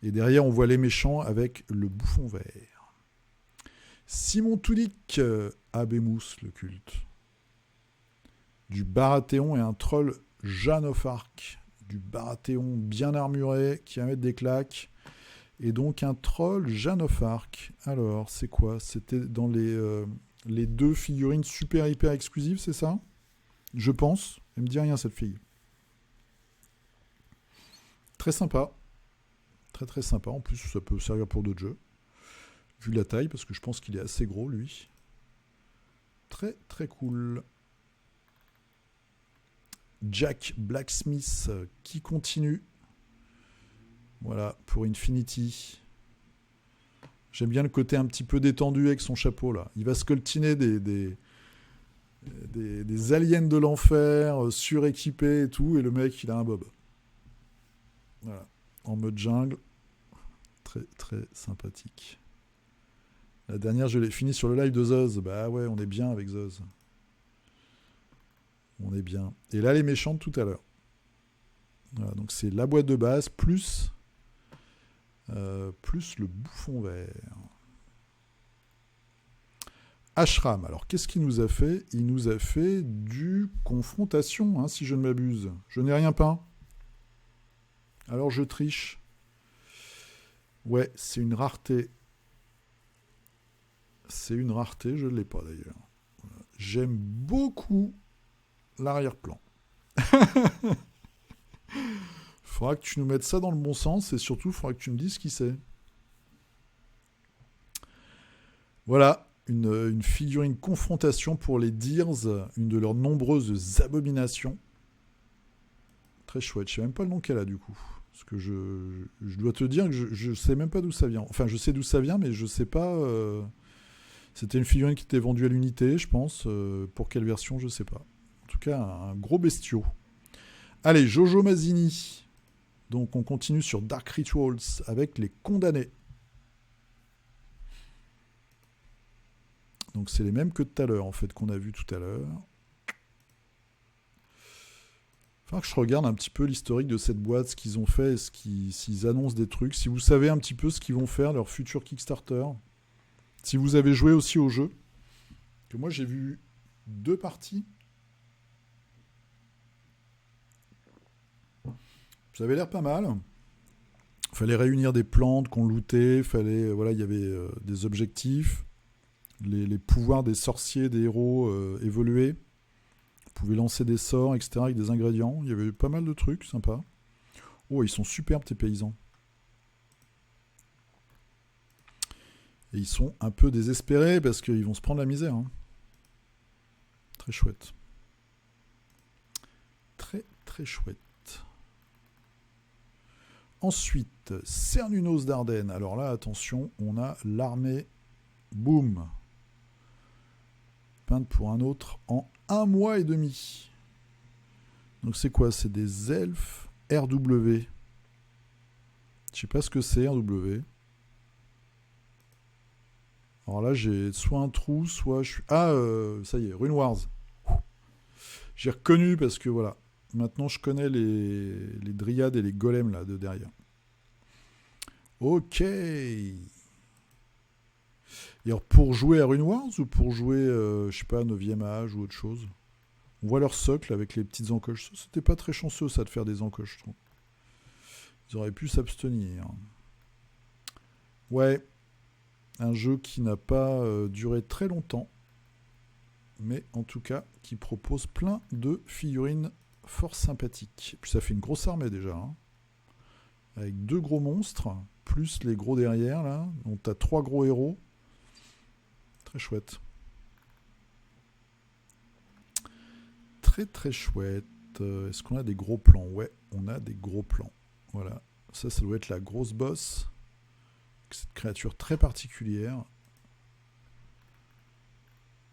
Et derrière, on voit les méchants avec le bouffon vert. Simon Toulic, Abémous, le culte. Du Baratheon et un troll Jeanne of Arc. Du Baratheon bien armuré, qui va mettre des claques. Et donc un troll Jeanne of Arc. Alors, c'est quoi? C'était dans les deux figurines super hyper exclusives, c'est ça? Je pense. Elle me dit rien, cette fille. Très sympa. Très très sympa, en plus ça peut servir pour d'autres jeux. Vu la taille, parce que je pense qu'il est assez gros lui. Très très cool. Jack Blacksmith qui continue. Voilà, pour Infinity. J'aime bien le côté un petit peu détendu avec son chapeau là. Il va scoltiner des aliens de l'enfer, suréquipés et tout, et le mec il a un bob. Voilà. En mode jungle. Très très sympathique. La dernière, je l'ai fini sur le live de Zoz. Bah ouais, on est bien avec Zoz. On est bien. Et là, les méchants de tout à l'heure. Voilà, donc c'est la boîte de base plus le bouffon vert. Ashram. Alors, qu'est-ce qu'il nous a fait? Il nous a fait du confrontation, hein, si je ne m'abuse. Je n'ai rien peint. Alors, je triche. Ouais, c'est une rareté. C'est une rareté, je ne l'ai pas d'ailleurs. Voilà. J'aime beaucoup l'arrière-plan. Faudra que tu nous mettes ça dans le bon sens et surtout, il faudra que tu me dises qui c'est. Voilà, une figurine confrontation pour les Deers, une de leurs nombreuses abominations. Très chouette, je sais même pas le nom qu'elle a du coup. Parce que je dois te dire que je sais même pas d'où ça vient. Enfin, je sais d'où ça vient, mais je sais pas... C'était une figurine qui était vendue à l'unité, je pense. Pour quelle version, je sais pas. En tout cas, un gros bestiau. Allez, Jojo Mazzini. Donc, on continue sur Dark Rituals avec les condamnés. Donc, c'est les mêmes que tout à l'heure, en fait, qu'on a vu tout à l'heure. Il faudra que je regarde un petit peu l'historique de cette boîte, ce qu'ils ont fait, s'ils annoncent des trucs. Si vous savez un petit peu ce qu'ils vont faire, leur futur Kickstarter. Si vous avez joué aussi au jeu. Que moi, j'ai vu 2 parties. Ça avait l'air pas mal. Il fallait réunir des plantes qu'on lootait. Voilà, il y avait des objectifs. Les pouvoirs des sorciers, des héros évoluaient. Vous pouvez lancer des sorts, etc. avec des ingrédients. Il y avait pas mal de trucs sympas. Oh, ils sont superbes, tes paysans. Et ils sont un peu désespérés parce qu'ils vont se prendre la misère. Hein. Très chouette. Très, très chouette. Ensuite, Cernunos d'Ardennes. Alors là, attention, on a l'armée. Boum. Peinte pour un autre en 1 mois et demi. Donc c'est quoi? C'est des elfes RW. Je sais pas ce que c'est RW. Alors là, j'ai soit un trou, soit je suis... Ah, ça y est, Rune Wars. J'ai reconnu parce que voilà. Maintenant, je connais les dryades et les golems là de derrière. Ok. Et alors, pour jouer à Rune Wars ou pour jouer, je sais pas, 9e âge ou autre chose? On voit leur socle avec les petites encoches. C'était pas très chanceux ça de faire des encoches, je trouve. Ils auraient pu s'abstenir. Ouais. Un jeu qui n'a pas duré très longtemps. Mais en tout cas, qui propose plein de figurines fort sympathiques. Et puis ça fait une grosse armée déjà. Hein. Avec 2 gros monstres, plus les gros derrière, là. Donc t'as 3 gros héros. Très chouette. Très très chouette. Est-ce qu'on a des gros plans? Ouais, on a des gros plans. Voilà. Ça doit être la grosse boss. Cette créature très particulière. En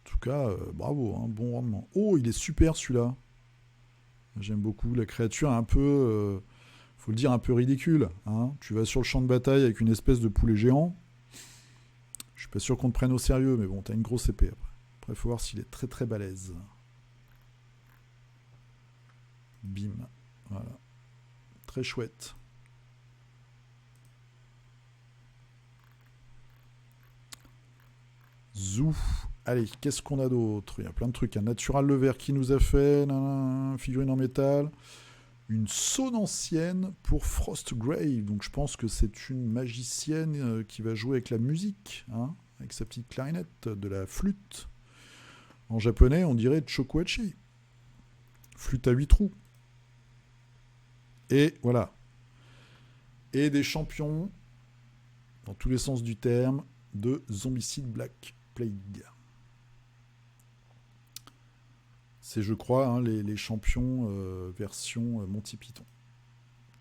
tout cas, bravo, hein, bon rendement. Oh, il est super celui-là. J'aime beaucoup. La créature est un peu, faut le dire, un peu ridicule. Hein. Tu vas sur le champ de bataille avec une espèce de poulet géant. Je suis pas sûr qu'on te prenne au sérieux, mais bon, t'as une grosse épée après. Après, il faut voir s'il est très très balèze. Bim. Voilà. Très chouette. Zou. Allez, qu'est-ce qu'on a d'autre? Il y a plein de trucs. Un Natural le vert qui nous a fait. Figurine en métal. Une saune ancienne pour Frostgrave. Donc je pense que c'est une magicienne qui va jouer avec la musique. Hein, avec sa petite clarinette, de la flûte. En japonais, on dirait Chokuhachi. Flûte à 8 trous. Et voilà. Et des champions, dans tous les sens du terme, de Zombicide Black Plague. C'est, je crois, hein, les champions version Monty Python.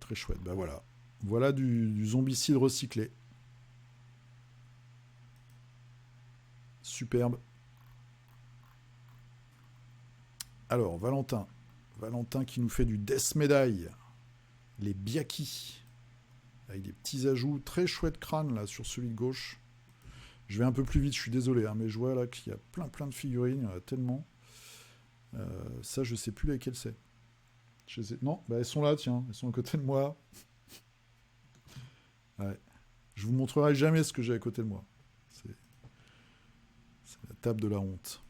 Très chouette. Bah voilà. Voilà du zombicide recyclé. Superbe. Alors, Valentin. Valentin qui nous fait du Death Medaille. Les Byaki. Avec des petits ajouts. Très chouette crâne là sur celui de gauche. Je vais un peu plus vite, je suis désolé, hein, mais je vois là qu'il y a plein de figurines, il y en a tellement. Ça, je sais plus laquelle c'est. Non, bah, elles sont là, tiens, elles sont à côté de moi. Ouais. Je vous montrerai jamais ce que j'ai à côté de moi. C'est la table de la honte.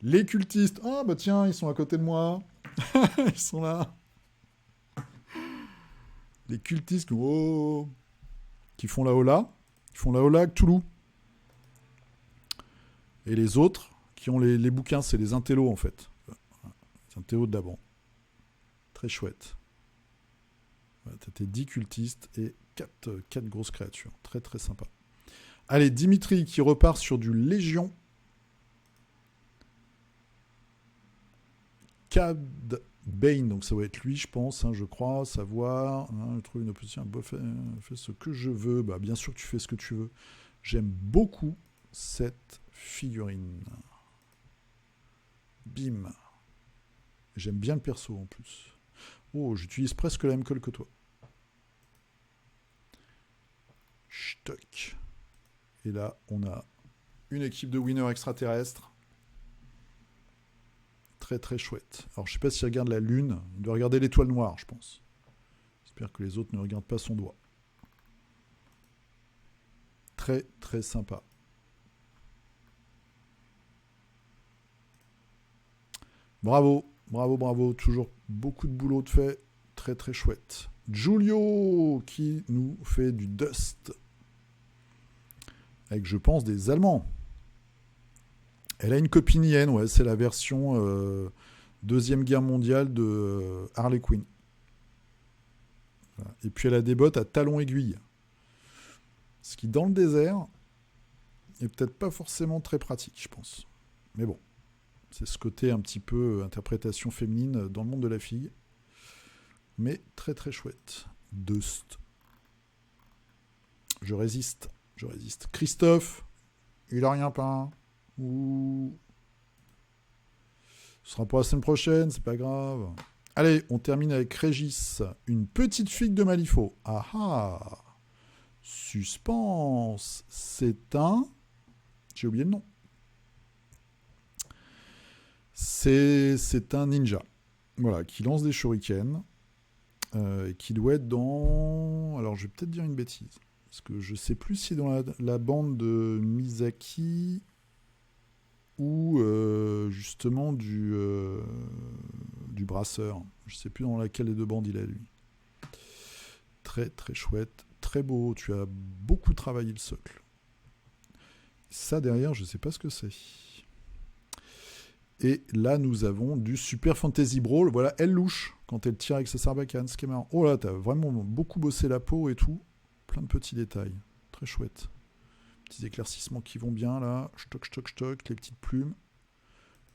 Les cultistes. Ah, bah tiens, ils sont à côté de moi. Ils sont là. Les cultistes qui font la hola. Ils font la hola avec Toulouse. Et les autres, qui ont les bouquins, c'est les intellos en fait. Les intellos de d'avant. Très chouette. Voilà, t'as tes 10 cultistes et 4 grosses créatures. Très très sympa. Allez, Dimitri qui repart sur du Légion. Cad Bane, donc ça va être lui, je pense, hein, je crois, savoir. Hein, je trouve une opposition. Fais ce que je veux. Bah, bien sûr que tu fais ce que tu veux. J'aime beaucoup cette figurine. Bim. J'aime bien le perso en plus. Oh, j'utilise presque la même colle que toi. Stock. Et là, on a une équipe de winners extraterrestres. Très très chouette. Alors je sais pas s'il regarde la lune. Il doit regarder l'étoile noire, je pense. J'espère que les autres ne regardent pas son doigt. Très très sympa. Bravo, bravo, bravo. Toujours beaucoup de boulot de fait. Très très chouette. Giulio qui nous fait du Dust. Avec, je pense, des Allemands. Elle a une copine hyène, ouais, c'est la version Deuxième Guerre mondiale de Harley Quinn. Voilà. Et puis elle a des bottes à talons aiguilles. Ce qui, dans le désert, est peut-être pas forcément très pratique, je pense. Mais bon, c'est ce côté un petit peu interprétation féminine dans le monde de la fille. Mais très très chouette. Dust. Je résiste. Christophe, il a rien peint. Ouh. Ce sera pour la semaine prochaine, c'est pas grave. Allez, on termine avec Régis. Une petite figue de Malifaux. Ah ah. Suspense. C'est un... J'ai oublié le nom. C'est un ninja. Voilà, qui lance des shurikens. Qui doit être dans... Alors, je vais peut-être dire une bêtise. Parce que je sais plus si dans la bande de Misaki ou justement du brasseur. Je sais plus dans laquelle des deux bandes il a, lui. Très, très chouette. Très beau. Tu as beaucoup travaillé le socle. Ça, derrière, je sais pas ce que c'est. Et là, nous avons du Super Fantasy Brawl. Voilà, elle louche quand elle tire avec sa sarbacane. Ce qui est marrant. Oh là, t'as vraiment beaucoup bossé la peau et tout. Plein de petits détails. Très chouette. Petits éclaircissements qui vont bien là. Stock, stock, stock. Les petites plumes.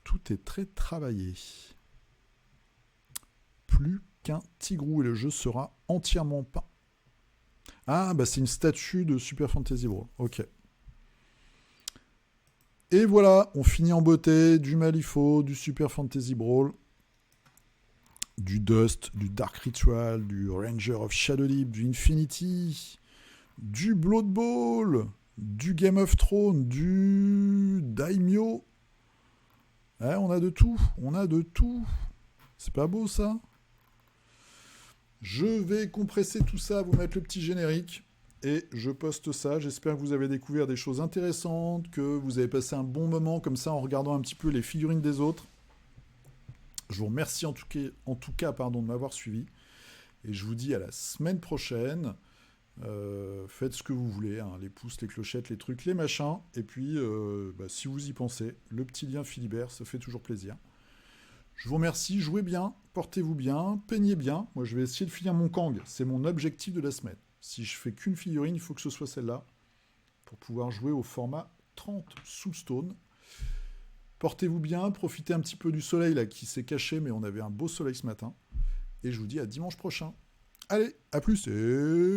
Tout est très travaillé. Plus qu'un tigrou et le jeu sera entièrement peint. Ah, bah c'est une statue de Super Fantasy Brawl. Ok. Et voilà, on finit en beauté du Malifaux, du Super Fantasy Brawl, du Dust, du Dark Ritual, du Ranger of Shadow Deep, du Infinity, du Blood Bowl, du Game of Thrones, du Daimyo. Ouais, on a de tout, C'est pas beau ça? Je vais compresser tout ça, vous mettre le petit générique. Et je poste ça. J'espère que vous avez découvert des choses intéressantes, que vous avez passé un bon moment comme ça en regardant un petit peu les figurines des autres. Je vous remercie en tout cas de m'avoir suivi. Et je vous dis à la semaine prochaine. Faites ce que vous voulez, hein, les pouces, les clochettes, les trucs, les machins. Et puis, si vous y pensez, le petit lien Philibert, ça fait toujours plaisir. Je vous remercie, jouez bien, portez-vous bien, peignez bien. Moi, je vais essayer de finir mon Kang. C'est mon objectif de la semaine. Si je fais qu'une figurine, il faut que ce soit celle-là pour pouvoir jouer au format 30 Soulstone. Portez-vous bien, profitez un petit peu du soleil là qui s'est caché, mais on avait un beau soleil ce matin. Et je vous dis à dimanche prochain. Allez, à plus et...